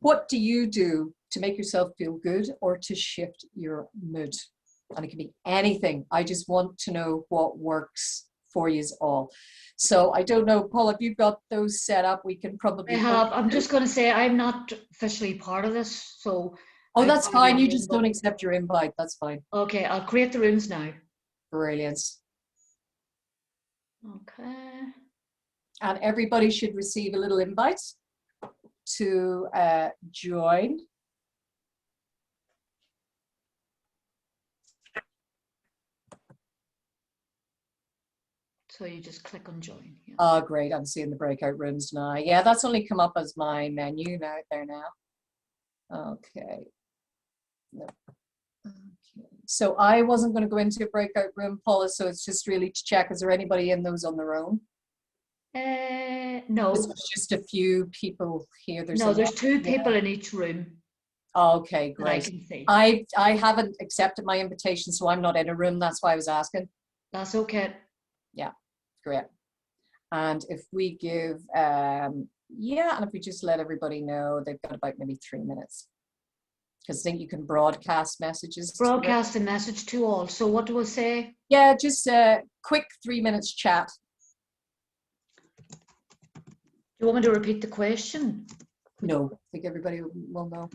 Speaker 1: What do you do to make yourself feel good or to shift your mood? And it can be anything. I just want to know what works for you all. So I don't know, Paul, if you've got those set up, we can probably.
Speaker 9: I have. I'm just going to say I'm not officially part of this, so.
Speaker 1: Oh, that's fine. You just don't accept your invite. That's fine.
Speaker 9: Okay, I'll create the rooms now.
Speaker 1: Brilliant.
Speaker 9: Okay.
Speaker 1: And everybody should receive a little invite to join.
Speaker 9: So you just click on join. Yeah.
Speaker 1: Oh, great. I'm seeing the breakout rooms now. Yeah, that's only come up as my menu now there now. Okay. No. Okay. So I wasn't going to go into a breakout room, Paula, so it's just really to check, is there anybody in those on their own?
Speaker 9: No.
Speaker 1: It's just a few people here.
Speaker 9: There's 2 people in each room.
Speaker 1: Okay, great.
Speaker 9: I can see.
Speaker 1: I haven't accepted my invitation, so I'm not in a room. That's why I was asking.
Speaker 9: That's okay.
Speaker 1: Yeah, great. And if we give, and if we just let everybody know, they've got about maybe 3 minutes. Because I think you can broadcast messages.
Speaker 9: Broadcast a message to all. So what do I say?
Speaker 1: Yeah, just a quick 3 minutes chat.
Speaker 9: Do you want me to repeat the question?
Speaker 1: No, I think everybody will know.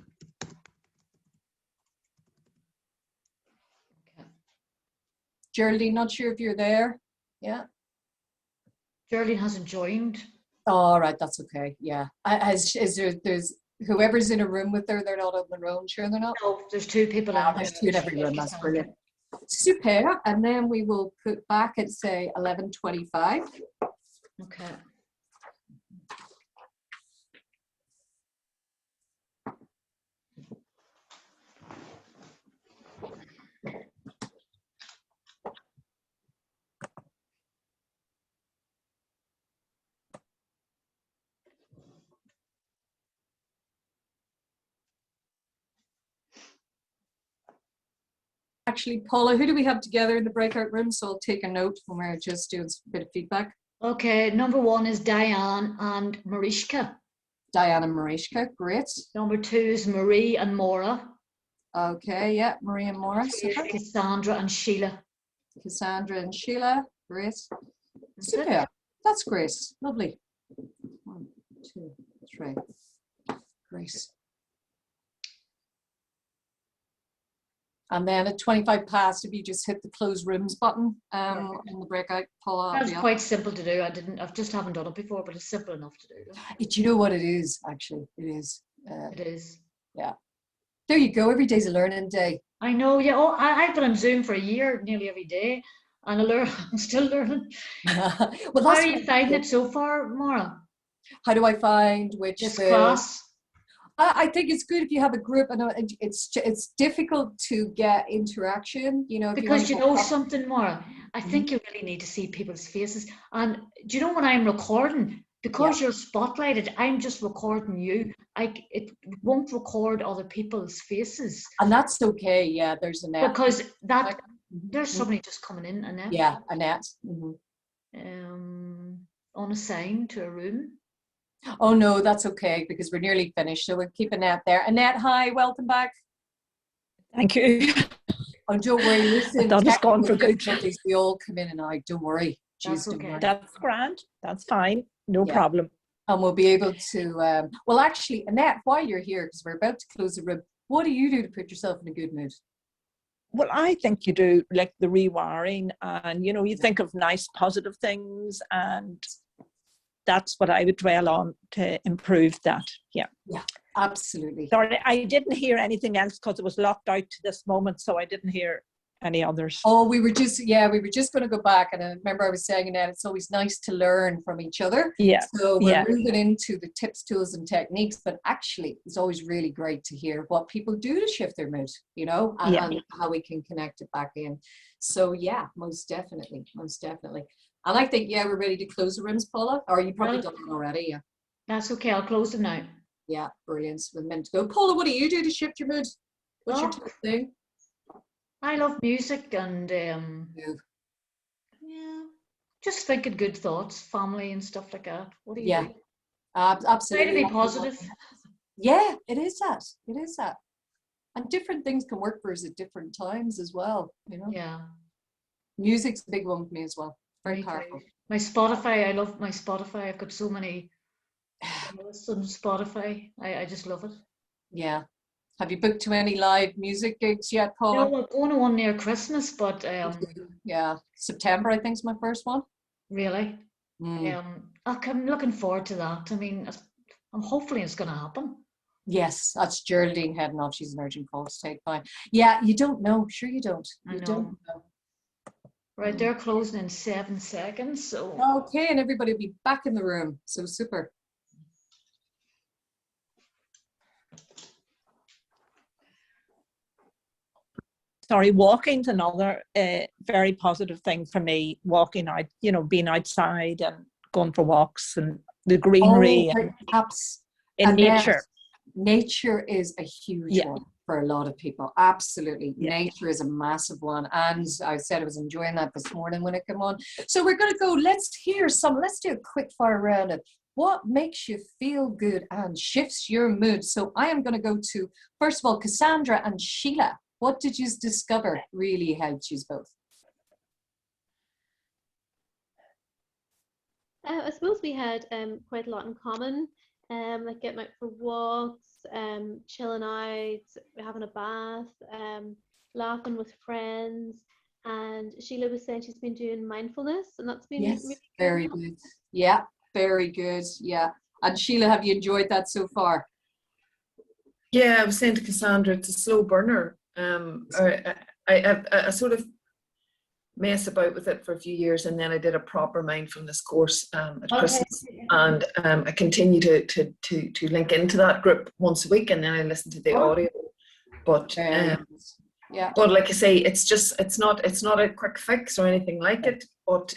Speaker 1: Geraldine, not sure if you're there. Yeah.
Speaker 9: Geraldine hasn't joined.
Speaker 1: All right, that's okay. Yeah. There's whoever's in a room with her, they're not on their own. Sure, they're not.
Speaker 9: No, there's 2 people in
Speaker 1: There's 2 in every room. That's brilliant. Super. And then we will put back at say 11:25.
Speaker 9: Okay.
Speaker 1: Actually, Paula, who do we have together in the breakout room? So I'll take a note when we're just doing a bit of feedback.
Speaker 9: Okay, number 1 is Diane and Mariska.
Speaker 1: Diana and Mariska, great.
Speaker 9: Number 2 is Marie and Maura.
Speaker 1: Okay, yeah, Marie and Maura. Super.
Speaker 9: Cassandra and Sheila.
Speaker 1: Cassandra and Sheila, great.
Speaker 9: That's
Speaker 1: Super.
Speaker 9: it.
Speaker 1: That's great. Lovely. 1, 2, 3. Great. And then at 25 past, if you just hit the close rooms button in the breakout, Paula.
Speaker 9: That's quite simple to do. I just haven't done it before, but it's simple enough to do.
Speaker 1: Do you know what it is? Actually, it is.
Speaker 9: It is.
Speaker 1: Yeah. There you go. Every day's a learning day.
Speaker 9: I know. Yeah. Oh, I've been on Zoom for a year, nearly every day, and I'm still learning.
Speaker 1: Well,
Speaker 9: How are you finding it so far, Maura?
Speaker 1: How do I find which
Speaker 9: class?
Speaker 1: I think it's good if you have a group, and it's difficult to get interaction, you know.
Speaker 9: Because you know something, Maura, I think you really need to see people's faces. And do you know when I'm recording, because you're spotlighted, I'm just recording you. It won't record other people's faces.
Speaker 1: And that's okay. Yeah, there's Annette.
Speaker 9: Because there's somebody just coming in, Annette.
Speaker 1: Yeah, Annette.
Speaker 9: Unassigned to a room.
Speaker 1: Oh no, that's okay because we're nearly finished. So we'll keep Annette there. Annette, hi, welcome back.
Speaker 2: Thank you.
Speaker 1: Oh, don't worry. Listen,
Speaker 2: I thought it's gone for good.
Speaker 1: We all come in and out. Don't worry.
Speaker 9: That's okay.
Speaker 2: That's grand. That's fine. No problem.
Speaker 1: And we'll be able to. Well, actually, Annette, while you're here, because we're about to close the room, what do you do to put yourself in a good mood?
Speaker 2: Well, I think you do like the rewiring, and you think of nice, positive things, and that's what I would dwell on to improve that. Yeah.
Speaker 1: Yeah, absolutely.
Speaker 2: Sorry, I didn't hear anything else because it was locked out to this moment, so I didn't hear any others.
Speaker 1: Oh, we were just going to go back, and I remember I was saying that it's always nice to learn from each other.
Speaker 2: Yeah.
Speaker 1: So we're moving into the tips, tools, and techniques, but actually, it's always really great to hear what people do to shift their mood, and how we can connect it back in. So yeah, most definitely. And I think, we're ready to close the rooms, Paula. Or you probably done it already, yeah.
Speaker 9: That's okay, I'll close them now.
Speaker 1: Yeah, brilliant. We're meant to go. Paula, what do you do to shift your mood? What's your top thing?
Speaker 9: I love music and just thinking good thoughts, family and stuff like that. What do you do?
Speaker 1: Absolutely.
Speaker 9: Try to be positive.
Speaker 1: Yeah, it is that. And different things can work for us at different times as well,
Speaker 9: Yeah.
Speaker 1: Music's a big one for me as well. Very powerful.
Speaker 9: My Spotify, I love my Spotify. I've got so many lists on Spotify. I just love it.
Speaker 1: Yeah. Have you booked to any live music gigs yet, Paula?
Speaker 9: No, we're going to one near Christmas, but
Speaker 1: yeah, September I think is my first one.
Speaker 9: Really? I'm looking forward to that. I mean, I'm hopefully it's going to happen.
Speaker 1: Yes, that's Geraldine heading off. She's an urgent call to take. Fine. Yeah, you don't know. Sure, you don't. You don't know.
Speaker 9: Right, they're closing in 7 seconds. So
Speaker 1: okay, and everybody will be back in the room. So super.
Speaker 2: Sorry, walking's another very positive thing for me. Walking out, being outside and going for walks and the greenery and nature.
Speaker 1: Nature is a huge one for a lot of people. Absolutely. Yeah. Nature is a massive one. And I said I was enjoying that this morning when it came on. So we're going to go, let's do a quick fire round of what makes you feel good and shifts your mood. So I am going to go to, first of all, Cassandra and Sheila. What did you discover really helped you both?
Speaker 3: I suppose we had quite a lot in common. Like getting out for walks, chilling out, having a bath, laughing with friends, And Sheila was saying she's been doing mindfulness, and that's been
Speaker 1: Yes,
Speaker 3: really
Speaker 1: very good. Yeah, very good. Yeah. And Sheila, have you enjoyed that so far?
Speaker 5: Yeah, I was saying to Cassandra, it's a slow burner. I sort of mess about with it for a few years, and then I did a proper mindfulness course at Christmas, and I continue to link into that group once a week, and then I listen to the audio. But
Speaker 1: yeah,
Speaker 5: but like I say, it's not a quick fix or anything like it, but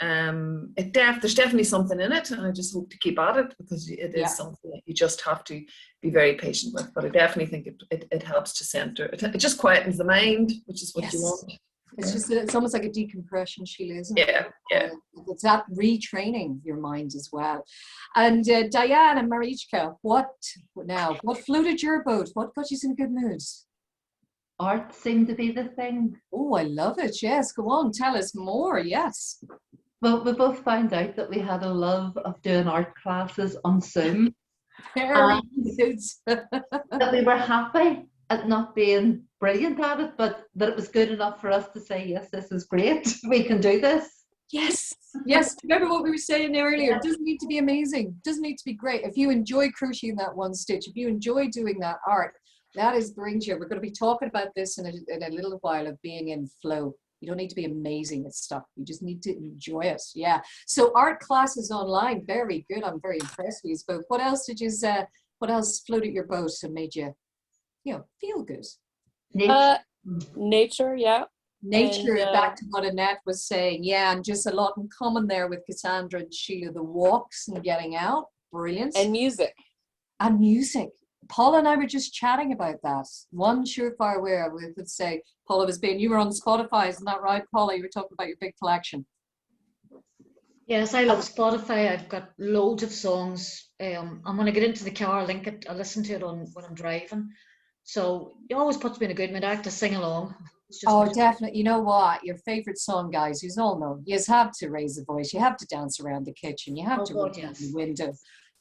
Speaker 5: there's definitely something in it, and I just hope to keep at it, because it is something that you just have to be very patient with. But I definitely think it helps to center. It just quietens the mind, which is what you want.
Speaker 1: It's just, it's almost like a decompression, Sheila, isn't it?
Speaker 5: Yeah.
Speaker 1: It's that retraining your mind as well. And Diane and Marichka, what floated your boat? What got you in good moods?
Speaker 4: Art seemed to be the thing.
Speaker 1: Oh, I love it. Yes, go on, tell us more. Yes.
Speaker 4: Well, we both found out that we had a love of doing art classes on Zoom.
Speaker 1: Very good.
Speaker 4: That we were happy at not being brilliant at it, but that it was good enough for us to say, yes, this is great. We can do this.
Speaker 1: Yes. Remember what we were saying there earlier? It doesn't need to be amazing. It doesn't need to be great. If you enjoy crocheting that one stitch, if you enjoy doing that art, that brings you. We're going to be talking about this in a little while, of being in flow. You don't need to be amazing at stuff. You just need to enjoy it. Yeah. So art classes online, very good. I'm very impressed with you both. What else what else floated your boat and made you, feel good?
Speaker 7: Nature, yeah.
Speaker 1: Nature,
Speaker 7: And,
Speaker 1: back to what Annette was saying. Yeah, and just a lot in common there with Cassandra and Sheila. The walks and getting out, brilliant.
Speaker 7: And music.
Speaker 1: And music. Paula and I were just chatting about that. One surefire way we could say, Paula was being, you were on Spotify, isn't that right, Paula? You were talking about your big collection.
Speaker 9: Yes, I love Spotify. I've got loads of songs. I'm when I get into the car, I listen to it when I'm driving. So it always puts me in a good mood. I have to sing along.
Speaker 1: Definitely. You know what? Your favorite song, guys, you all know. You have to raise the voice. You have to dance around the kitchen. You have to look out the window,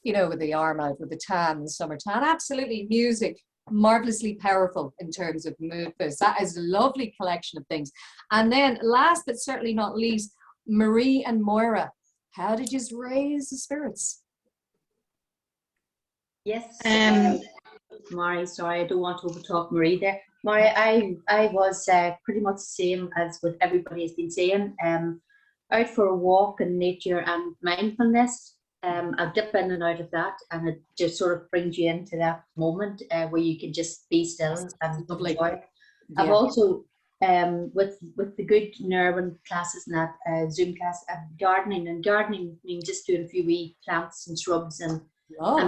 Speaker 1: with the arm out, with the tan, the summer tan. Absolutely. Music, marvelously powerful in terms of mood boosts. That is a lovely collection of things. And then last but certainly not least, Marie and Moira, how did you raise the spirits?
Speaker 8: Yes. Mari, sorry, I don't want to overtalk Marie there. Mari, I was pretty much the same as what everybody has been saying. Out for a walk in nature and mindfulness. I'll dip in and out of that, and it just sort of brings you into that moment where you can just be still and enjoy. Yeah. I've also with the good Nerwin classes and that Zoom class, gardening means just doing a few wee plants and shrubs and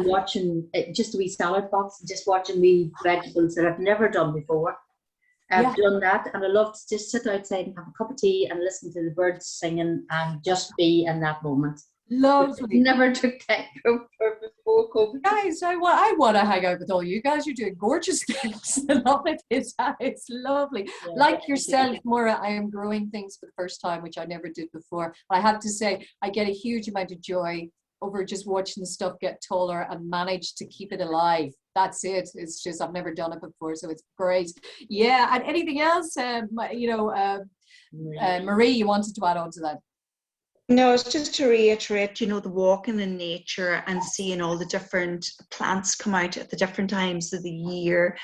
Speaker 8: watching just a wee salad box and just watching wee vegetables that I've never done before. I've done that, and I love to just sit outside and have a cup of tea and listen to the birds singing and just be in that moment.
Speaker 1: Lovely.
Speaker 8: Never took time before COVID.
Speaker 1: Guys, I want to hang out with all you guys. You're doing gorgeous things. I love it. It's lovely. Yeah, like yourself, Maura, I am growing things for the first time, which I never did before. I have to say, I get a huge amount of joy over just watching the stuff get taller and manage to keep it alive. That's it. It's just, I've never done it before, so it's great. Yeah, and anything else, Marie, you wanted to add on to that?
Speaker 6: No, it's just to reiterate, the walking in nature and seeing all the different plants come out at the different times of the year,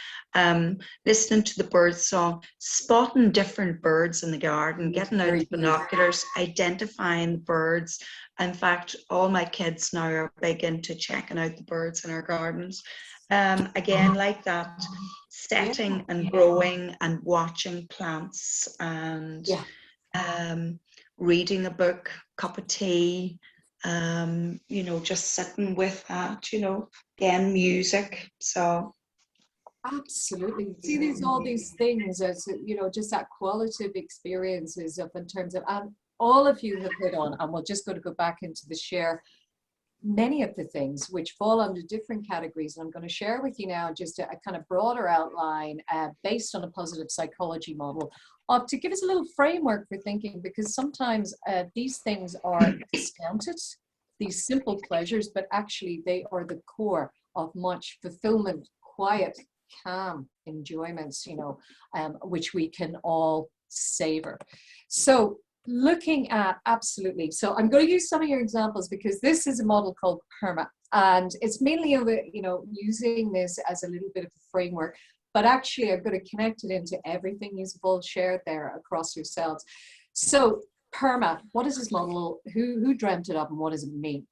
Speaker 6: listening to the bird song, spotting different birds in the garden, getting out the binoculars, identifying the birds. In fact, all my kids now are big into checking out the birds in our gardens. Again, like that, setting and growing and watching plants and reading a book, cup of tea, just sitting with that, again, music. So
Speaker 1: absolutely. See, all these things as just that qualitative experiences of in terms of, and all of you have hit on, and we're just going to go back into the share many of the things which fall under different categories. And I'm going to share with you now just a kind of broader outline based on a positive psychology model to give us a little framework for thinking, because sometimes these things are discounted, these simple pleasures, but actually they are the core of much fulfillment, quiet, calm enjoyments, which we can all savor. So looking at, absolutely. So I'm going to use some of your examples because this is a model called PERMA, and it's mainly over, using this as a little bit of a framework, but actually I'm going to connect it into everything you've all shared there across yourselves. So PERMA, what is this model? Who dreamt it up and what does it mean?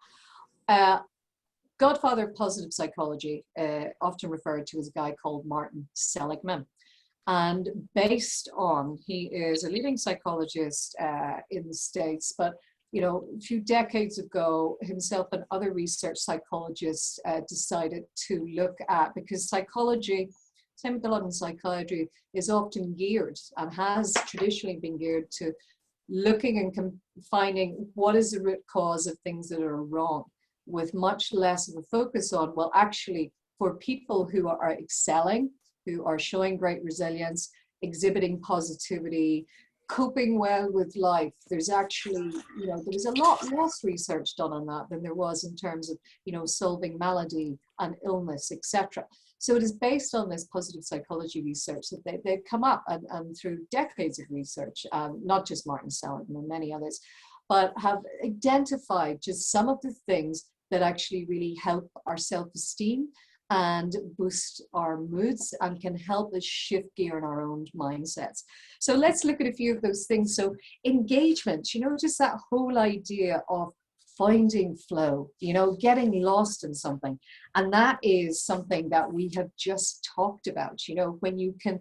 Speaker 1: Godfather of positive psychology, often referred to as a guy called Martin Seligman. And based on, he is a leading psychologist in the States, but a few decades ago, himself and other research psychologists decided to look at, because psychology, same with a lot in psychiatry, is often geared and has traditionally been geared to looking and finding what is the root cause of things that are wrong, with much less of a focus on, well, actually, for people who are excelling, who are showing great resilience, exhibiting positivity, coping well with life, there's actually, there was a lot less research done on that than there was in terms of, solving malady and illness, etc. So it is based on this positive psychology research that they've come up and through decades of research, not just Martin Seligman and many others, but have identified just some of the things that actually really help our self-esteem and boost our moods and can help us shift gear in our own mindsets. So let's look at a few of those things. So engagement, just that whole idea of finding flow, getting lost in something. And that is something that we have just talked about, when you can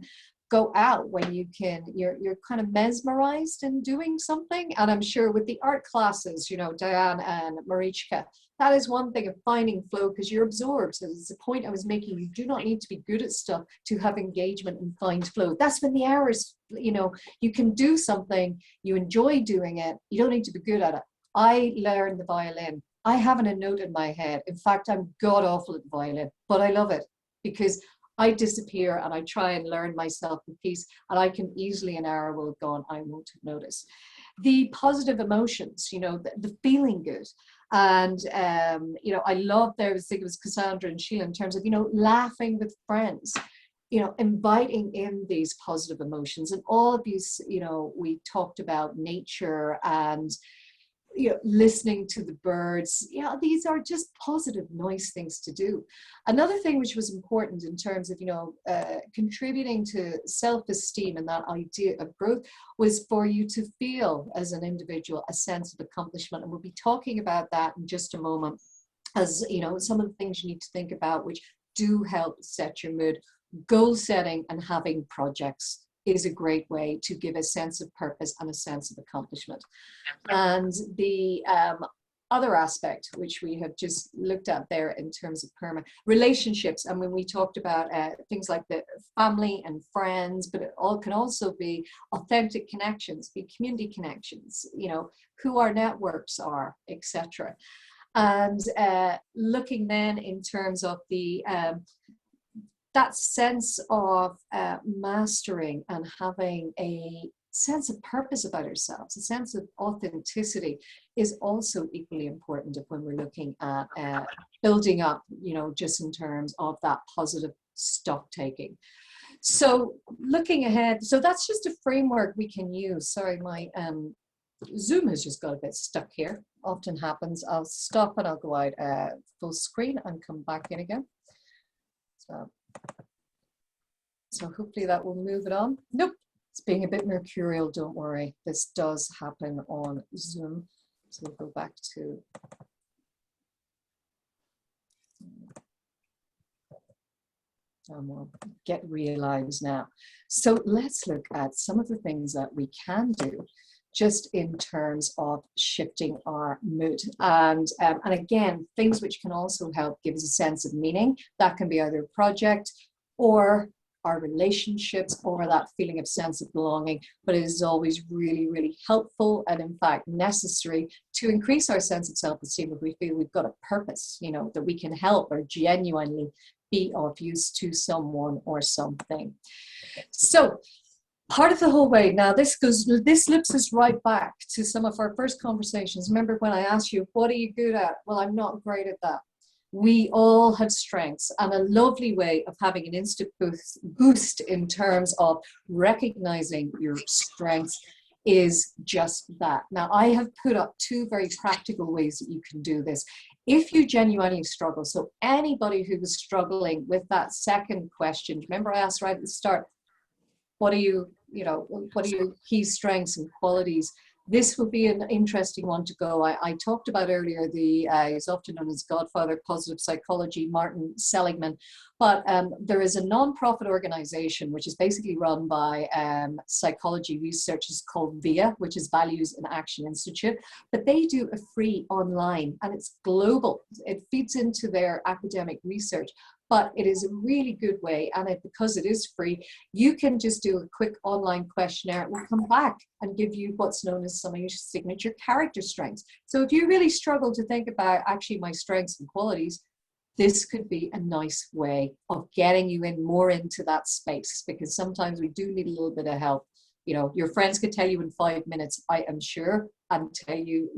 Speaker 1: go out, when you're kind of mesmerized in doing something. And I'm sure with the art classes, Diane and Marichka, that is one thing of finding flow, because you're absorbed. So it's the point I was making. You do not need to be good at stuff to have engagement and find flow. That's when the hours, you can do something, you enjoy doing it. You don't need to be good at it. I learned the violin. I haven't a note in my head. In fact, I'm god awful at the violin, but I love it because I disappear and I try and learn myself the piece, and I can easily, an hour will have gone, I won't notice. The positive emotions, the feeling good. And, I love there, I think it was Cassandra and Sheila, in terms of, laughing with friends, inviting in these positive emotions. And all of these, we talked about nature and, listening to the birds. These are just positive, nice things to do. Another thing which was important in terms of, contributing to self-esteem and that idea of growth was for you to feel as an individual a sense of accomplishment. And we'll be talking about that in just a moment, as, some of the things you need to think about which do help set your mood. Goal setting and having projects is a great way to give a sense of purpose and a sense of accomplishment. And the other aspect, which we have just looked at there in terms of PERMA, relationships. And when we talked about things like the family and friends, but it all can also be authentic connections, be community connections, who our networks are, etc. And looking then in terms of the that sense of mastering and having a sense of purpose about ourselves, a sense of authenticity, is also equally important when we're looking at building up, just in terms of that positive stock taking. So looking ahead, so that's just a framework we can use. Sorry, my Zoom has just got a bit stuck here. Often happens. I'll stop and I'll go out full screen and come back in again. So hopefully that will move it on. Nope, it's being a bit mercurial, don't worry. This does happen on Zoom. So we'll go back to, we'll get real lives now. So let's look at some of the things that we can do just in terms of shifting our mood. And again, things which can also help give us a sense of meaning. That can be either a project or our relationships or that feeling of sense of belonging, but it is always really, really helpful and in fact necessary to increase our sense of self-esteem if we feel we've got a purpose, that we can help or genuinely be of use to someone or something. So part of the whole way, now this loops us right back to some of our first conversations. Remember when I asked you, what are you good at? Well, I'm not great at that. We all have strengths, and a lovely way of having an instant boost in terms of recognizing your strengths is just that. Now, I have put up 2 very practical ways that you can do this. If you genuinely struggle, so anybody who was struggling with that second question, remember I asked right at the start, what are your key strengths and qualities? This would be an interesting one to go. I talked about earlier he's often known as Godfather of Positive Psychology, Martin Seligman, but there is a non-profit organization which is basically run by psychology researchers called VIA, which is Values in Action Institute, but they do a free online, and it's global. It feeds into their academic research. But it is a really good way, and because it is free, you can just do a quick online questionnaire. It will come back and give you what's known as some of your signature character strengths. So if you really struggle to think about actually my strengths and qualities, this could be a nice way of getting you in more into that space, because sometimes we do need a little bit of help. You know, your friends could tell you in 5 minutes, I am sure, and tell you,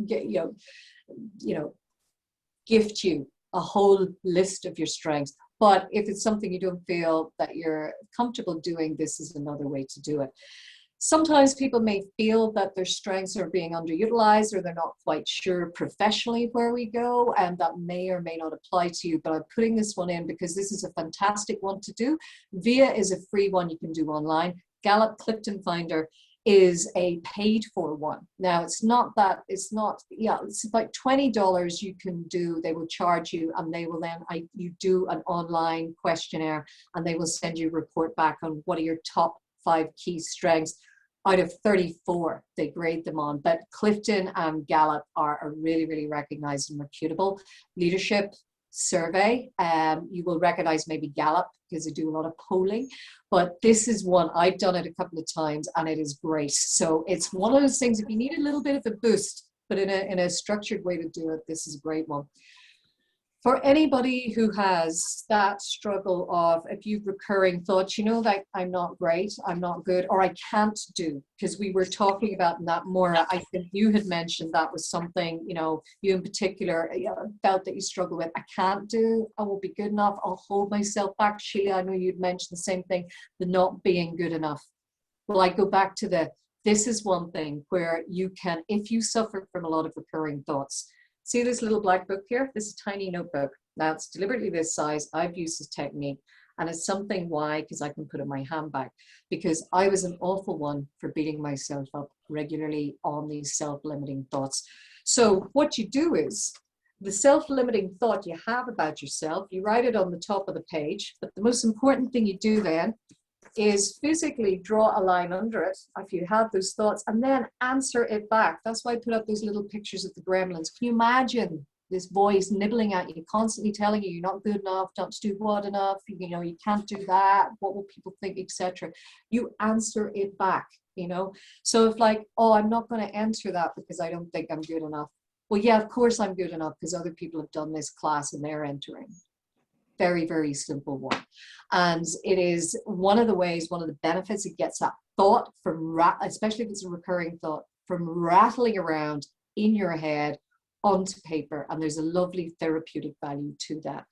Speaker 1: gift you a whole list of your strengths. But if it's something you don't feel that you're comfortable doing, this is another way to do it. Sometimes people may feel that their strengths are being underutilized, or they're not quite sure professionally where we go, and that may or may not apply to you. But I'm putting this one in because this is a fantastic one to do. VIA is a free one you can do online. Gallup Clifton Finder is a paid for one. Now it's about $20 you can do. They will charge you, and they will then, you do an online questionnaire, and they will send you a report back on what are your top 5 key strengths out of 34 they grade them on. But Clifton and Gallup are a really, really recognized and reputable leadership survey. You will recognize maybe Gallup because they do a lot of polling, but this is one, I've done it a couple of times and it is great. So it's one of those things, if you need a little bit of a boost, but in a structured way to do it, this is a great one. For anybody who has that struggle of, if you've recurring thoughts, like I'm not great, I'm not good, or I can't do, because we were talking about that more. I think you had mentioned that was something, you in particular felt that you struggle with. I can't do, I won't be good enough, I'll hold myself back. Sheila, I know you'd mentioned the same thing, the not being good enough. Well, I go back to this is one thing where you can, if you suffer from a lot of recurring thoughts. See this little black book here? This is a tiny notebook. Now it's deliberately this size. I've used this technique, and it's something why, because I can put it in my handbag, because I was an awful one for beating myself up regularly on these self-limiting thoughts. So what you do is, the self-limiting thought you have about yourself, you write it on the top of the page, but the most important thing you do then is physically draw a line under it if you have those thoughts, and then answer it back. That's why I put up those little pictures of the gremlins. Can you imagine this voice nibbling at you, constantly telling you you're not good enough, not to do what enough, you can't do that, what will people think, etc. You answer it back, So if I'm not going to answer that because I don't think I'm good enough. Well, yeah, of course I'm good enough because other people have done this class and they're entering. Very, very simple one. And it is one of the benefits, it gets that thought from, especially if it's a recurring thought, from rattling around in your head onto paper. And there's a lovely therapeutic value to that.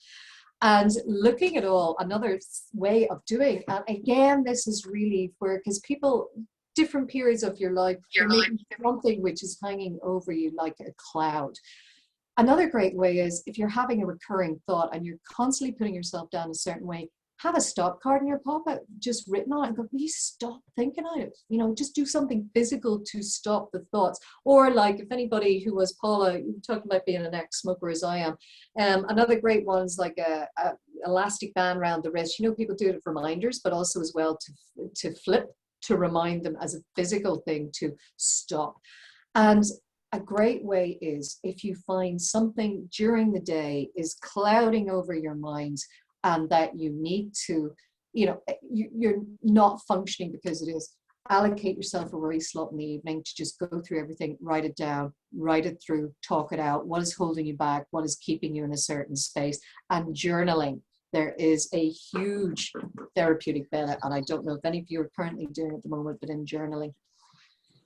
Speaker 1: And looking at another way of doing, and again, this is really where, because people, different periods of your life, you're making something which is hanging over you like a cloud. Another great way is, if you're having a recurring thought and you're constantly putting yourself down a certain way, have a stop card in your pocket, just written on it, and go, please stop thinking on it. Just do something physical to stop the thoughts. Or if anybody who was Paula, you talked about being an ex-smoker as I am. Another great one is like a elastic band around the wrist. People do it for reminders, but also as well to flip, to remind them as a physical thing to stop. And a great way is, if you find something during the day is clouding over your mind and that you need to, you're not functioning because it is, allocate yourself a worry slot in the evening to just go through everything, write it down, write it through, talk it out. What is holding you back? What is keeping you in a certain space? And journaling. There is a huge therapeutic benefit, and I don't know if any of you are currently doing it at the moment, but in journaling.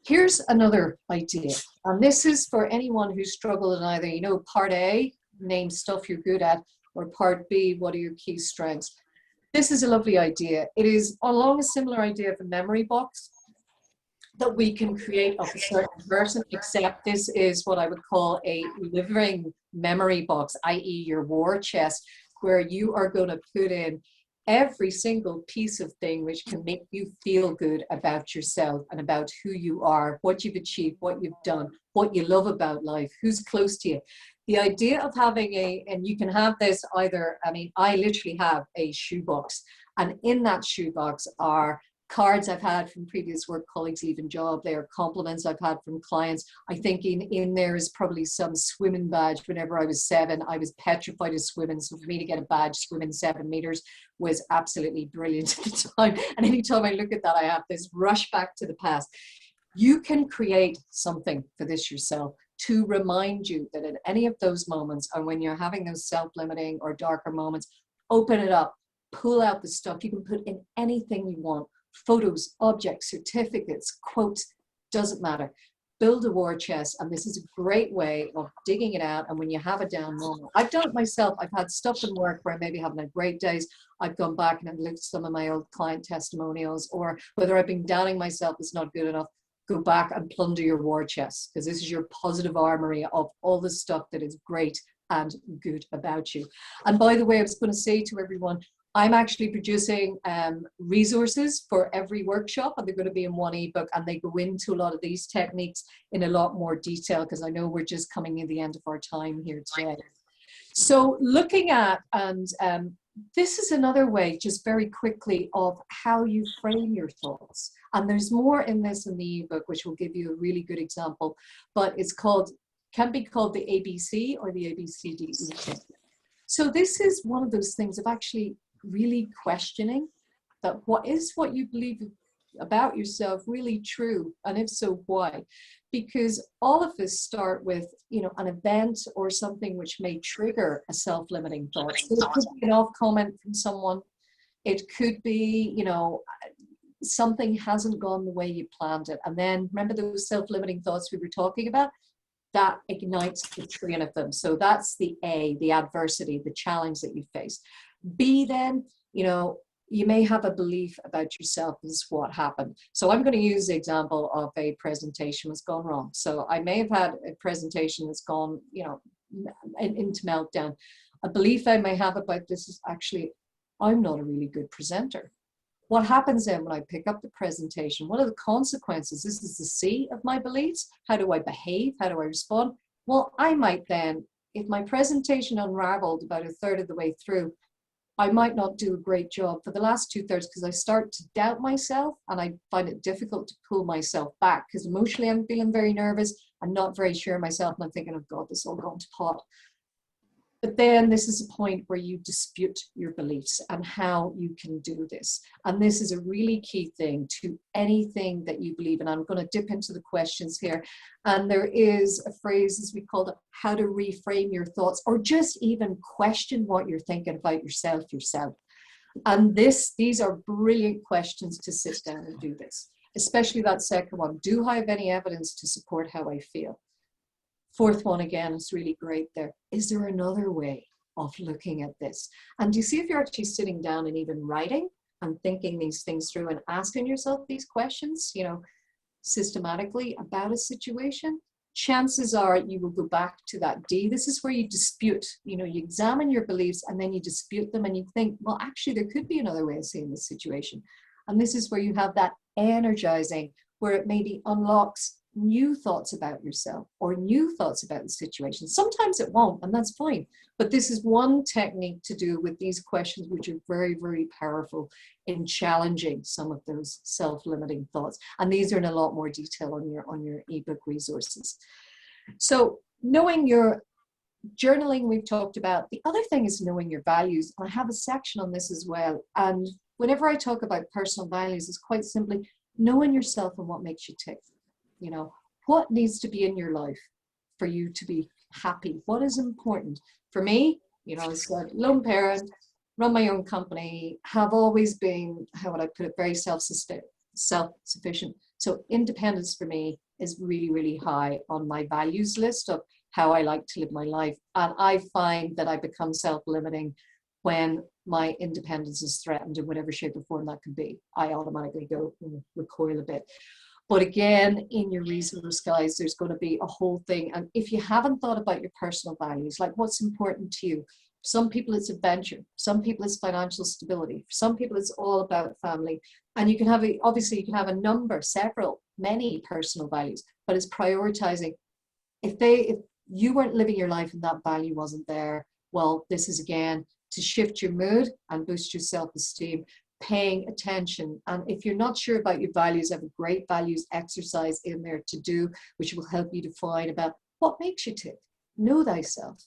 Speaker 1: Here's another idea, and this is for anyone who's struggled in either, part A, name stuff you're good at, Or part B, what are your key strengths? This is a lovely idea. It is along a similar idea of a memory box that we can create of a certain person, except this is what I would call a living memory box, i.e. your war chest, where you are going to put in every single piece of thing which can make you feel good about yourself and about who you are, what you've achieved, what you've done, what you love about life, who's close to you. The idea of having and you can have this either, I mean, I literally have a shoebox, and in that shoebox are cards I've had from previous work colleagues leaving job. They are compliments I've had from clients. I think in there is probably some swimming badge. Whenever I was 7, I was petrified of swimming. So for me to get a badge swimming 7 meters was absolutely brilliant at the time. And anytime I look at that, I have this rush back to the past. You can create something for this yourself to remind you that at any of those moments, and when you're having those self-limiting or darker moments, open it up, pull out the stuff. You can put in anything you want. Photos, objects, certificates, quotes, doesn't matter. Build a war chest, and this is a great way of digging it out. And when you have a down moment, I've done it myself. I've had stuff in work where I maybe having a great days. I've gone back and I've looked at some of my old client testimonials, or whether I've been downing myself is not good enough. Go back and plunder your war chest, because this is your positive armory of all the stuff that is great and good about you. And by the way, I was going to say to everyone, I'm actually producing resources for every workshop, and they're going to be in one ebook, and they go into a lot of these techniques in a lot more detail, because I know we're just coming in the end of our time here today. So looking at, and this is another way, just very quickly, of how you frame your thoughts. And there's more in this in the ebook, which will give you a really good example, but it's called, can be called the ABC or the ABCDE technique. So this is one of those things of actually really questioning that what you believe about yourself really true, and if so, why? Because all of us start with, you know, an event or something which may trigger a self-limiting thought. So it could be an off comment from someone. It could be, you know, something hasn't gone the way you planned it. And then remember those self-limiting thoughts we were talking about? That ignites the train of them. So that's the A, the adversity, the challenge that you face. B, then, you know, you may have a belief about yourself. This is what happened. So I'm going to use the example of a presentation that's gone wrong. So I may have had a presentation that's gone, you know, into meltdown. A belief I may have about this is actually, I'm not a really good presenter. What happens then when I pick up the presentation? What are the consequences? This is the C of my beliefs. How do I behave? How do I respond? Well, I might then, if my presentation unraveled about a third of the way through, I might not do a great job for the last 2/3, because I start to doubt myself, and I find it difficult to pull myself back, because emotionally I'm feeling very nervous. I'm not very sure of myself, and I'm thinking, oh God, this all gone to pot. But then this is a point where you dispute your beliefs and how you can do this. And this is a really key thing to anything that you believe in. I'm going to dip into the questions here. And there is a phrase, as we call it, how to reframe your thoughts, or just even question what you're thinking about yourself. And these are brilliant questions to sit down and do this, especially that second one. Do I have any evidence to support how I feel? Fourth one, again, is really great there. Is there another way of looking at this? And do you see, if you're actually sitting down and even writing and thinking these things through and asking yourself these questions, you know, systematically about a situation, chances are you will go back to that D. This is where you dispute, you know, you examine your beliefs and then you dispute them, and you think, well, actually, there could be another way of seeing this situation. And this is where you have that energizing, where it maybe unlocks new thoughts about yourself or new thoughts about the situation. Sometimes it won't, and that's fine. But this is one technique to do with these questions, which are very, very powerful in challenging some of those self-limiting thoughts. And these are in a lot more detail on your ebook resources. So knowing your journaling, we've talked about. The other thing is knowing your values. I have a section on this as well. And whenever I talk about personal values, it's quite simply knowing yourself and what makes you tick. You know, what needs to be in your life for you to be happy? What is important? For me, you know, as a lone parent, run my own company, have always been, how would I put it, very self-sufficient. So independence for me is really, really high on my values list of how I like to live my life. And I find that I become self-limiting when my independence is threatened in whatever shape or form that could be. I automatically go and recoil a bit. But again, in your resource, guys, there's going to be a whole thing. And if you haven't thought about your personal values, like what's important to you, some people it's adventure, some people it's financial stability, for some people it's all about family. And you can have, obviously you can have a number, several, many personal values, but it's prioritizing. If you weren't living your life and that value wasn't there, well, this is again to shift your mood and boost your self-esteem, paying attention. And if you're not sure about your values, I have a great values exercise in there to do, which will help you define about what makes you tick. Know thyself.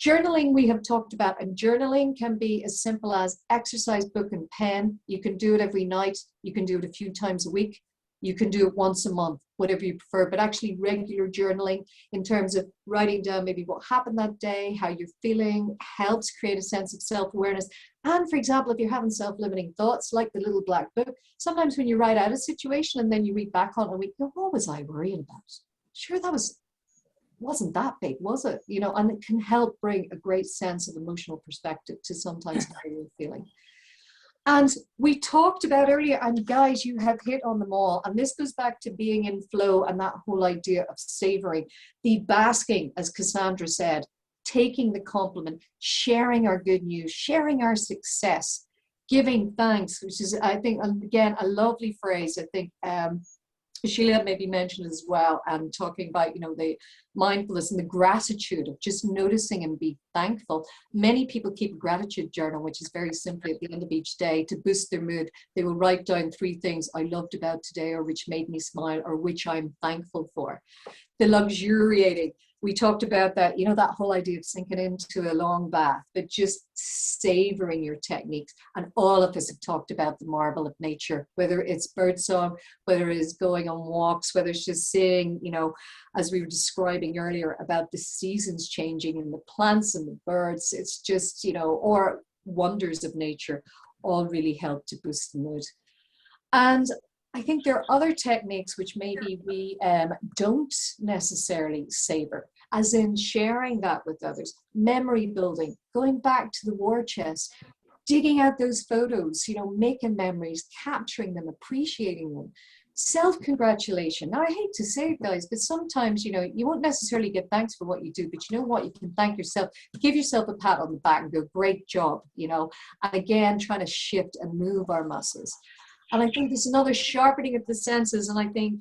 Speaker 1: Journaling we have talked about, and journaling can be as simple as exercise book and pen. You can do it every night. You can do it a few times a week. You can do it once a month, whatever you prefer, but actually regular journaling in terms of writing down maybe what happened that day, how you're feeling, helps create a sense of self-awareness. And for example, if you're having self-limiting thoughts like the little black book, sometimes when you write out a situation and then you read back on it, you go, what was I worrying about? Sure, that wasn't that big, was it? You know, and it can help bring a great sense of emotional perspective to sometimes how you're feeling. And we talked about earlier, and guys, you have hit on them all. And this goes back to being in flow and that whole idea of savoring, the basking, as Cassandra said, taking the compliment, sharing our good news, sharing our success, giving thanks, which is, I think, again, a lovely phrase. I think Sheila maybe mentioned as well, and talking about, you know, the mindfulness and the gratitude of just noticing and be thankful. Many people keep a gratitude journal, which is very simply at the end of each day to boost their mood. They will write down 3 things I loved about today, or which made me smile, or which I'm thankful for. The luxuriating. We talked about that, you know, that whole idea of sinking into a long bath, but just savoring your techniques. And all of us have talked about the marvel of nature, whether it's birdsong, whether it's going on walks, whether it's just seeing, you know, as we were describing earlier about the seasons changing and the plants and the birds. It's just, you know, or wonders of nature all really help to boost the mood. And I think there are other techniques which maybe we don't necessarily savor, as in sharing that with others, memory building, going back to the war chest, digging out those photos, you know, making memories, capturing them, appreciating them, self-congratulation. Now, I hate to say it, guys, but sometimes, you know, you won't necessarily get thanks for what you do, but you know what? You can thank yourself, give yourself a pat on the back and go, great job, you know, and again, trying to shift and move our muscles. And I think there's another sharpening of the senses. And I think,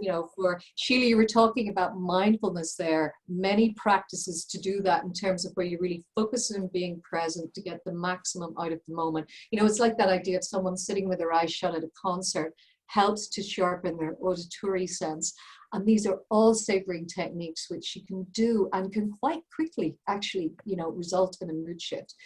Speaker 1: you know, for Sheila, you were talking about mindfulness there, many practices to do that in terms of where you really focus on being present to get the maximum out of the moment. You know, it's like that idea of someone sitting with their eyes shut at a concert helps to sharpen their auditory sense. And these are all savoring techniques which you can do and can quite quickly actually, you know, result in a mood shift.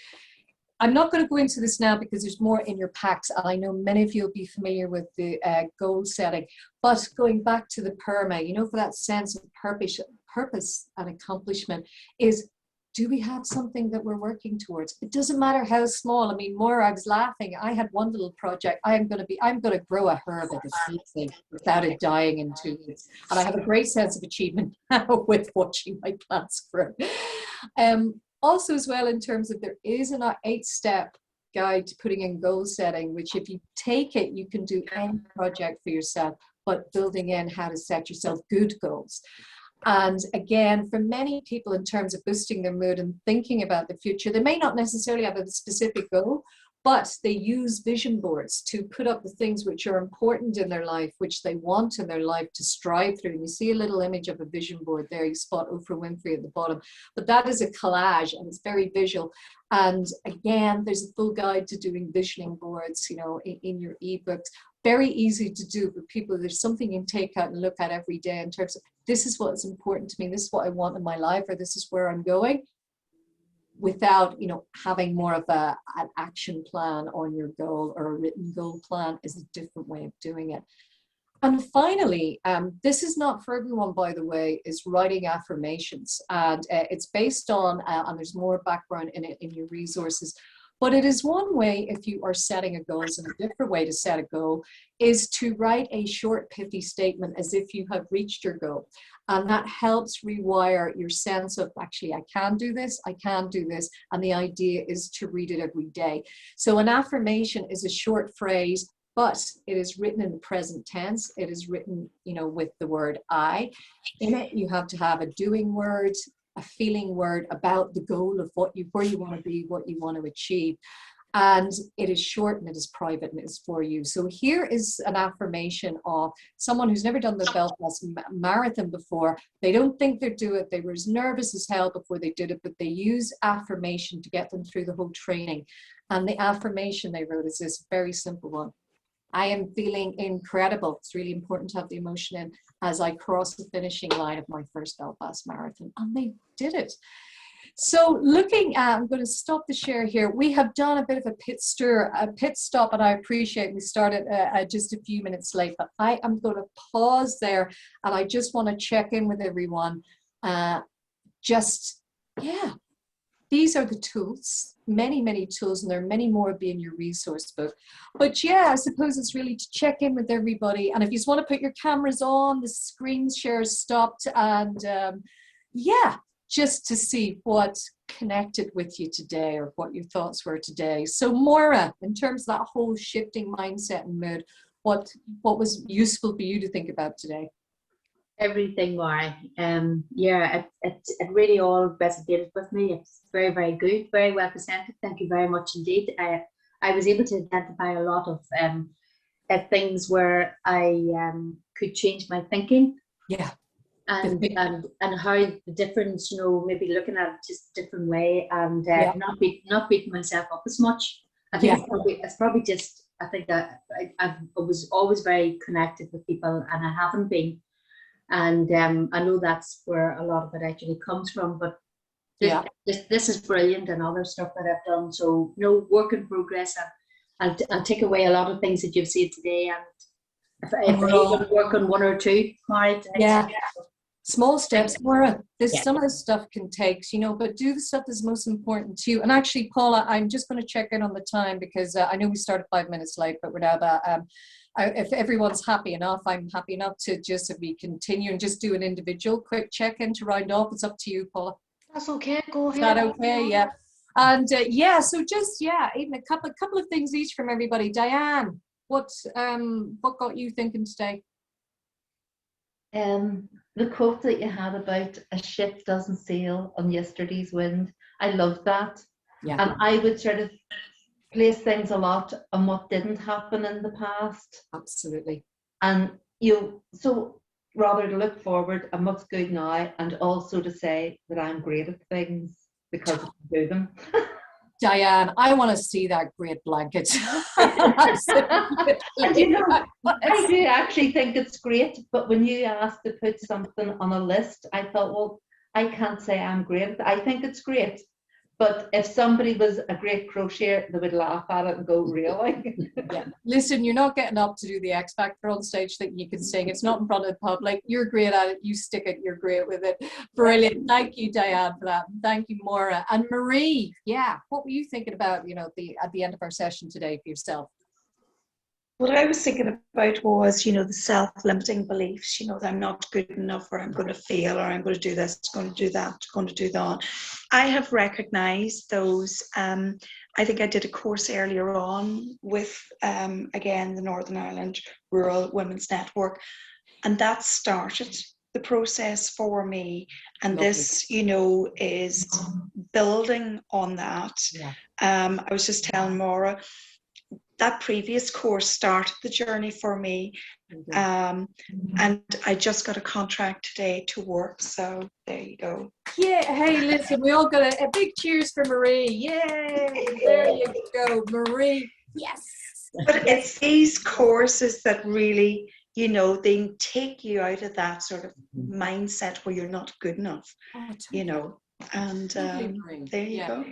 Speaker 1: I'm not going to go into this now because there's more in your packs, and I know many of you will be familiar with the goal setting, but going back to the PERMA, you know, for that sense of purpose and accomplishment is, do we have something that we're working towards? It doesn't matter how small. I mean, Maura, I was laughing. I had one little project. I'm going to grow a herb at a seed without it dying in 2 weeks. And I have a great sense of achievement now with watching my plants grow. Also as well, in terms of, there is an 8-step guide to putting in goal setting, which if you take it, you can do any project for yourself, but building in how to set yourself good goals. And again, for many people, in terms of boosting their mood and thinking about the future, they may not necessarily have a specific goal, but they use vision boards to put up the things which are important in their life, which they want in their life to strive through. And you see a little image of a vision board there. You spot Oprah Winfrey at the bottom. But that is a collage, and it's very visual. And again, there's a full guide to doing visioning boards, you know, in your ebooks. Very easy to do, but people, there's something you can take out and look at every day in terms of, this is what's important to me, this is what I want in my life, or this is where I'm going, without, you know, having more of an action plan on your goal, or a written goal plan is a different way of doing it. And finally, this is not for everyone, by the way, is writing affirmations. And it's based on, and there's more background in it in your resources, But it is one way, if you are setting a goal, and a different way to set a goal is to write a short, pithy statement as if you have reached your goal. And that helps rewire your sense of, actually, I can do this, I can do this. And the idea is to read it every day. So an affirmation is a short phrase, but it is written in the present tense. It is written, with the word I. In it, you have to have a doing word, a feeling word about the goal of where you want to be, what you want to achieve. And it is short and it is private and it is for you. So here is an affirmation of someone who's never done the Belfast Marathon before. They don't think they do it. They were as nervous as hell before they did it, but they use affirmation to get them through the whole training. And the affirmation they wrote is this very simple one. I am feeling incredible. It's really important to have the emotion in as I cross the finishing line of my first Belfast Marathon. And they did it. So looking at, I'm going to stop the share here. We have done a bit of a pit stop, and I appreciate we started just a few minutes late, but I am going to pause there, and I just want to check in with everyone. These are the tools, many, many tools, and there are many more being your resource book. But yeah, I suppose it's really to check in with everybody. And if you just want to put your cameras on, the screen share stopped, and just to see what connected with you today or what your thoughts were today. So Maura, in terms of that whole shifting mindset and mood, what was useful for you to think about today?
Speaker 8: Everything, Maura. It really all resonated with me. It's very, very good, very well presented. Thank you very much indeed. I was able to identify a lot of things where I could change my thinking.
Speaker 1: Yeah.
Speaker 8: And how the difference, maybe looking at it just a different way, and not beating myself up as much. I think it's probably just, I think that I was always very connected with people, and I haven't been. And I know that's where a lot of it actually comes from, but this is brilliant, and other stuff that I've done. So, work in progress, and take away a lot of things that you've said today. And if I even work on one or two, Maura,
Speaker 1: small steps, Maura. Some of this stuff can take, but do the stuff that's most important to you. And actually, Paula, I'm just going to check in on the time because I know we started 5 minutes late, but we're now about, if everyone's happy enough, I'm happy enough to just, if we continue and just do an individual quick check-in to round off. It's up to you, Paula.
Speaker 9: That's okay, go ahead.
Speaker 1: Is that okay? Yeah. And so just, even a couple of things each from everybody. Diane, what got you thinking today?
Speaker 4: The quote that you had about a ship doesn't sail on yesterday's wind, I love that. Yeah. And I would sort of place things a lot on what didn't happen in the past.
Speaker 1: Absolutely.
Speaker 4: And so rather to look forward and what's good now, and also to say that I'm great at things because I can do them.
Speaker 1: Diane, I want to see that great blanket.
Speaker 4: And I do actually think it's great, but when you asked to put something on a list, I thought, well, I can't say I'm great. I think it's great. But if somebody was a great crocheter, they would laugh at it and go, really?
Speaker 1: Yeah. Listen, you're not getting up to do the X Factor on stage that you can sing. It's not in front of the public. You're great at it. You stick it. You're great with it. Brilliant. Thank you, Diane, for that. Thank you, Maura. And Marie, what were you thinking about, at the end of our session today for yourself?
Speaker 6: What I was thinking about was, the self-limiting beliefs, that I'm not good enough, or I'm going to fail, or I'm going to do this, going to do that, going to do that. I have recognized those. I think I did a course earlier on with, again, the Northern Ireland Rural Women's Network, and that started the process for me. And lovely. This, is building on that. Yeah. I was just telling Maura, that previous course started the journey for me, and I just got a contract today to work, so there you go.
Speaker 1: Yeah, hey, listen, we all got a big cheers for Marie. Yay, there you go, Marie. Yes.
Speaker 6: But it's these courses that really, they take you out of that sort of mindset where you're not good enough, and there you go.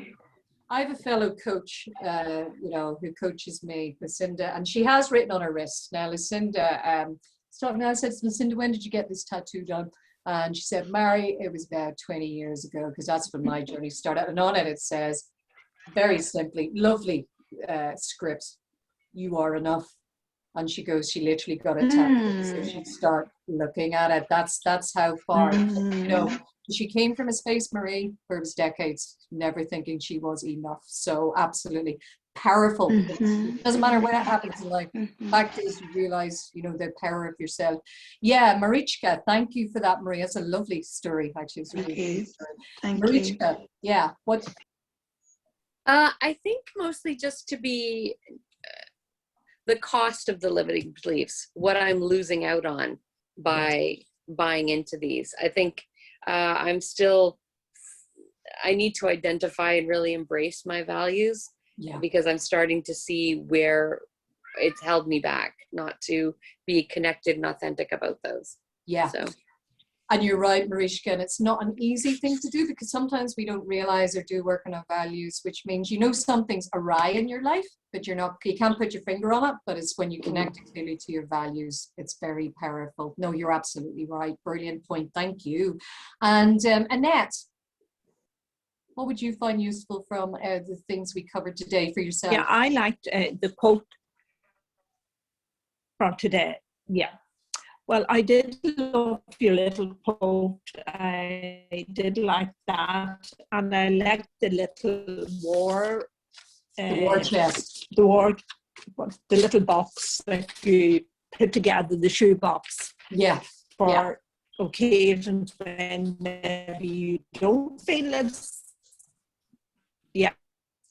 Speaker 1: I have a fellow coach, who coaches me, Lucinda, and she has written on her wrist. Now, Lucinda, I said, Lucinda, when did you get this tattoo done? And she said, Mary, it was about 20 years ago, because that's when my journey started. And on it, it says, very simply, lovely script. You are enough. And she goes, she literally got a tattoo, so she'd start looking at it. That's how far, you know, she came from a space, Marie, for decades, never thinking she was enough. So absolutely powerful. It doesn't matter what happens in life. Fact is, you realize, you know, the power of yourself. Yeah, Marichka, thank you for that, Marie. It's a lovely story, actually. It's a really good story.
Speaker 6: Thank
Speaker 1: Marichka,
Speaker 6: you.
Speaker 1: yeah, what?
Speaker 7: I think mostly just to be the cost of the limiting beliefs, what I'm losing out on by buying into these. I think I need to identify and really embrace my values, because I'm starting to see where it's held me back, not to be connected and authentic about those.
Speaker 1: Yeah.
Speaker 7: So.
Speaker 1: And you're right, Marichka, and it's not an easy thing to do, because sometimes we don't realize or do work on our values, which means, you know, something's awry in your life, but you can't put your finger on it, but it's when you connect clearly to your values, it's very powerful. No, you're absolutely right. Brilliant point. Thank you. And Annette, what would you find useful from the things we covered today for yourself?
Speaker 2: Yeah, I liked the quote from today. Yeah. Well, I did love your little quote. I did like that. And I liked the little war.
Speaker 1: The war chest.
Speaker 2: The little box that you put together, the shoe box.
Speaker 1: Yeah.
Speaker 2: For occasions when maybe you don't feel it's,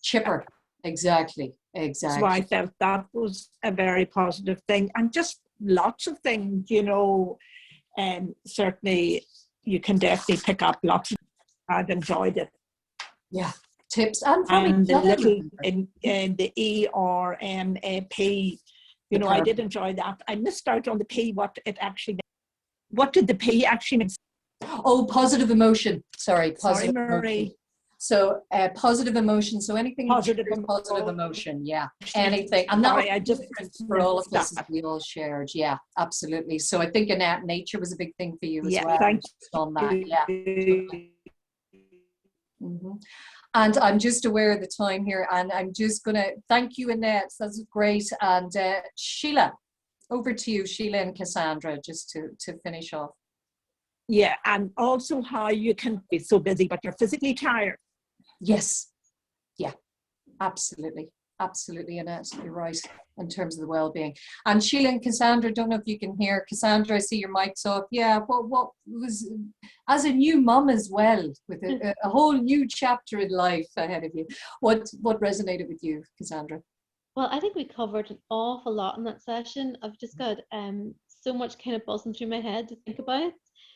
Speaker 1: chipper. Exactly.
Speaker 2: So I felt that was a very positive thing. And just lots of things, you know, and certainly you can definitely pick up lots of. I've enjoyed it.
Speaker 1: Yeah, tips and
Speaker 2: the little in the ERMAP, you know, I did enjoy that. I missed out on the P. What did the P actually mean?
Speaker 1: Oh, positive emotion. Sorry, positive
Speaker 2: Marie.
Speaker 1: Emotion. So positive emotion. So anything
Speaker 2: positive
Speaker 1: emotion. Yeah, anything. And that
Speaker 2: I just
Speaker 1: for all of us, we all shared. Yeah, absolutely. So I think Annette, nature was a big thing for you as well.
Speaker 2: Thanks
Speaker 1: on that. Yeah. And I'm just aware of the time here, and I'm just going to thank you, Annette. That's great. And Sheila, over to you, Sheila and Cassandra, just to finish off.
Speaker 2: Yeah, and also how you can be so busy, but you're physically tired.
Speaker 1: Yes. Yeah, absolutely. Absolutely, Annette, you're right in terms of the well-being. And Sheila and Cassandra, don't know if you can hear. Cassandra, I see your mic's off. Yeah, what was, as a new mum as well, with a whole new chapter in life ahead of you, what resonated with you, Cassandra?
Speaker 3: Well, I think we covered an awful lot in that session. I've just got so much kind of buzzing through my head to think about.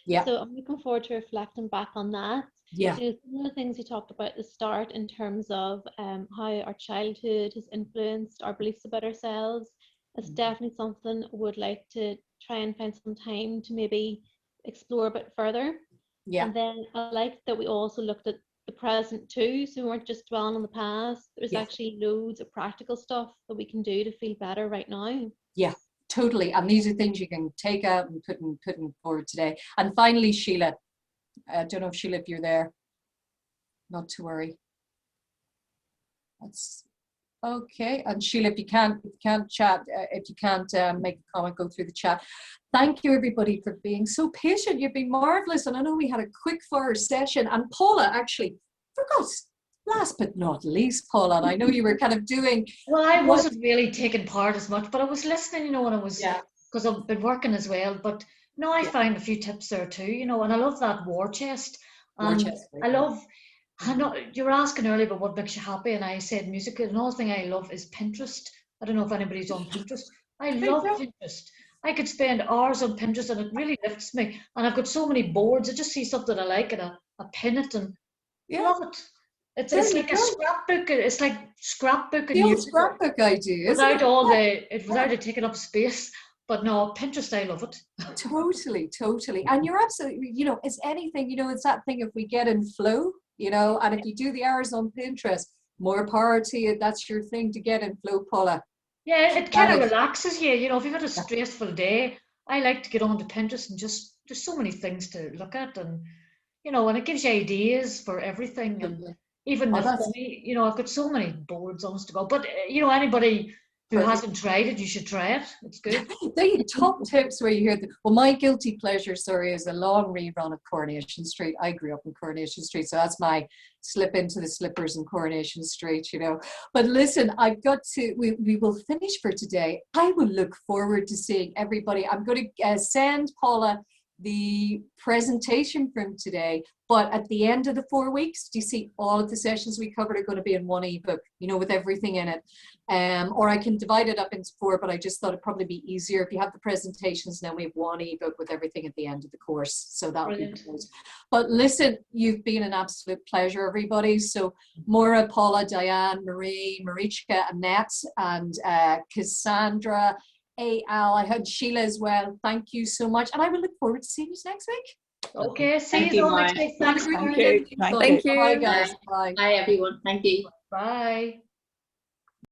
Speaker 1: Yeah.
Speaker 3: So I'm looking forward to reflecting back on that.
Speaker 1: Yeah.
Speaker 3: So some of the things you talked about at the start in terms of how our childhood has influenced our beliefs about ourselves, it's definitely something I would like to try and find some time to maybe explore a bit further.
Speaker 1: Yeah.
Speaker 3: And then I like that we also looked at the present too, so we weren't just dwelling on the past. There's actually loads of practical stuff that we can do to feel better right now.
Speaker 1: Yeah, totally. And these are things you can take out and put in forward today. And finally, Sheila, I don't know if Sheila, if you're there, not to worry. That's okay. And Sheila, if you can't chat, if you can't make a comment, go through the chat. Thank you, everybody, for being so patient. You've been marvelous. And I know we had a quick fire session. And Paula, actually, forgot, last but not least, Paula, and I know you were kind of doing.
Speaker 9: Well, I wasn't really taking part as much, but I was listening, you know, when I was, because I've been working as well. But no, I found a few tips there too, you know, and I love that war chest. And I know you were asking earlier about what makes you happy, and I said music. Another thing I love is Pinterest. I don't know if anybody's on Pinterest. I love Pinterest. I could spend hours on Pinterest, and it really lifts me. And I've got so many boards. I just see something I like, and I pin it, and love it. It's like a scrapbook. It's like scrapbook.
Speaker 1: The old scrapbook idea,
Speaker 9: without without it taking up space. But no, Pinterest, I love it.
Speaker 1: Totally. And you're absolutely, you know, it's anything, you know, it's that thing if we get in flow, you know, and if you do the hours on Pinterest, more power to you. That's your thing to get in flow, Paula.
Speaker 9: Yeah, it kind of relaxes you. You know, if you've had a stressful day, I like to get onto Pinterest and just, there's so many things to look at, and, you know, and it gives you ideas for everything. And even
Speaker 1: Oh,
Speaker 9: the
Speaker 1: that's-
Speaker 9: funny, you know, I've got so many boards honest to God. But you know, anybody who
Speaker 1: Perfect.
Speaker 9: hasn't tried it, you should try it. It's good.
Speaker 1: The top tips where you hear well, my guilty pleasure, sorry, is a long rerun of Coronation Street. I grew up in Coronation Street, so that's my slip into the slippers in Coronation Street, you know. But listen, I've got to, we will finish for today. I will look forward to seeing everybody. I'm going to send Paula the presentation from today, but at the end of the 4 weeks, do you see all of the sessions we covered are going to be in one ebook, you know, with everything in it. Or I can divide it up into 4, but I just thought it'd probably be easier if you have the presentations, and then we have one ebook with everything at the end of the course. So that'll be good. But listen, you've been an absolute pleasure, everybody. So Maura, Paula, Diane, Marie, Marichka, Annette, and Cassandra, Al, I had Sheila as well. Thank you so much. And I will look forward to seeing you next week.
Speaker 9: Okay, see
Speaker 8: Thank
Speaker 9: you
Speaker 8: you,
Speaker 9: all next
Speaker 8: Maura.
Speaker 9: week. Thanks,
Speaker 1: Thank
Speaker 9: Maura.
Speaker 1: you.
Speaker 2: Thank
Speaker 1: Bye,
Speaker 7: you.
Speaker 1: guys. Bye.
Speaker 8: Bye, everyone. Thank you.
Speaker 9: Bye.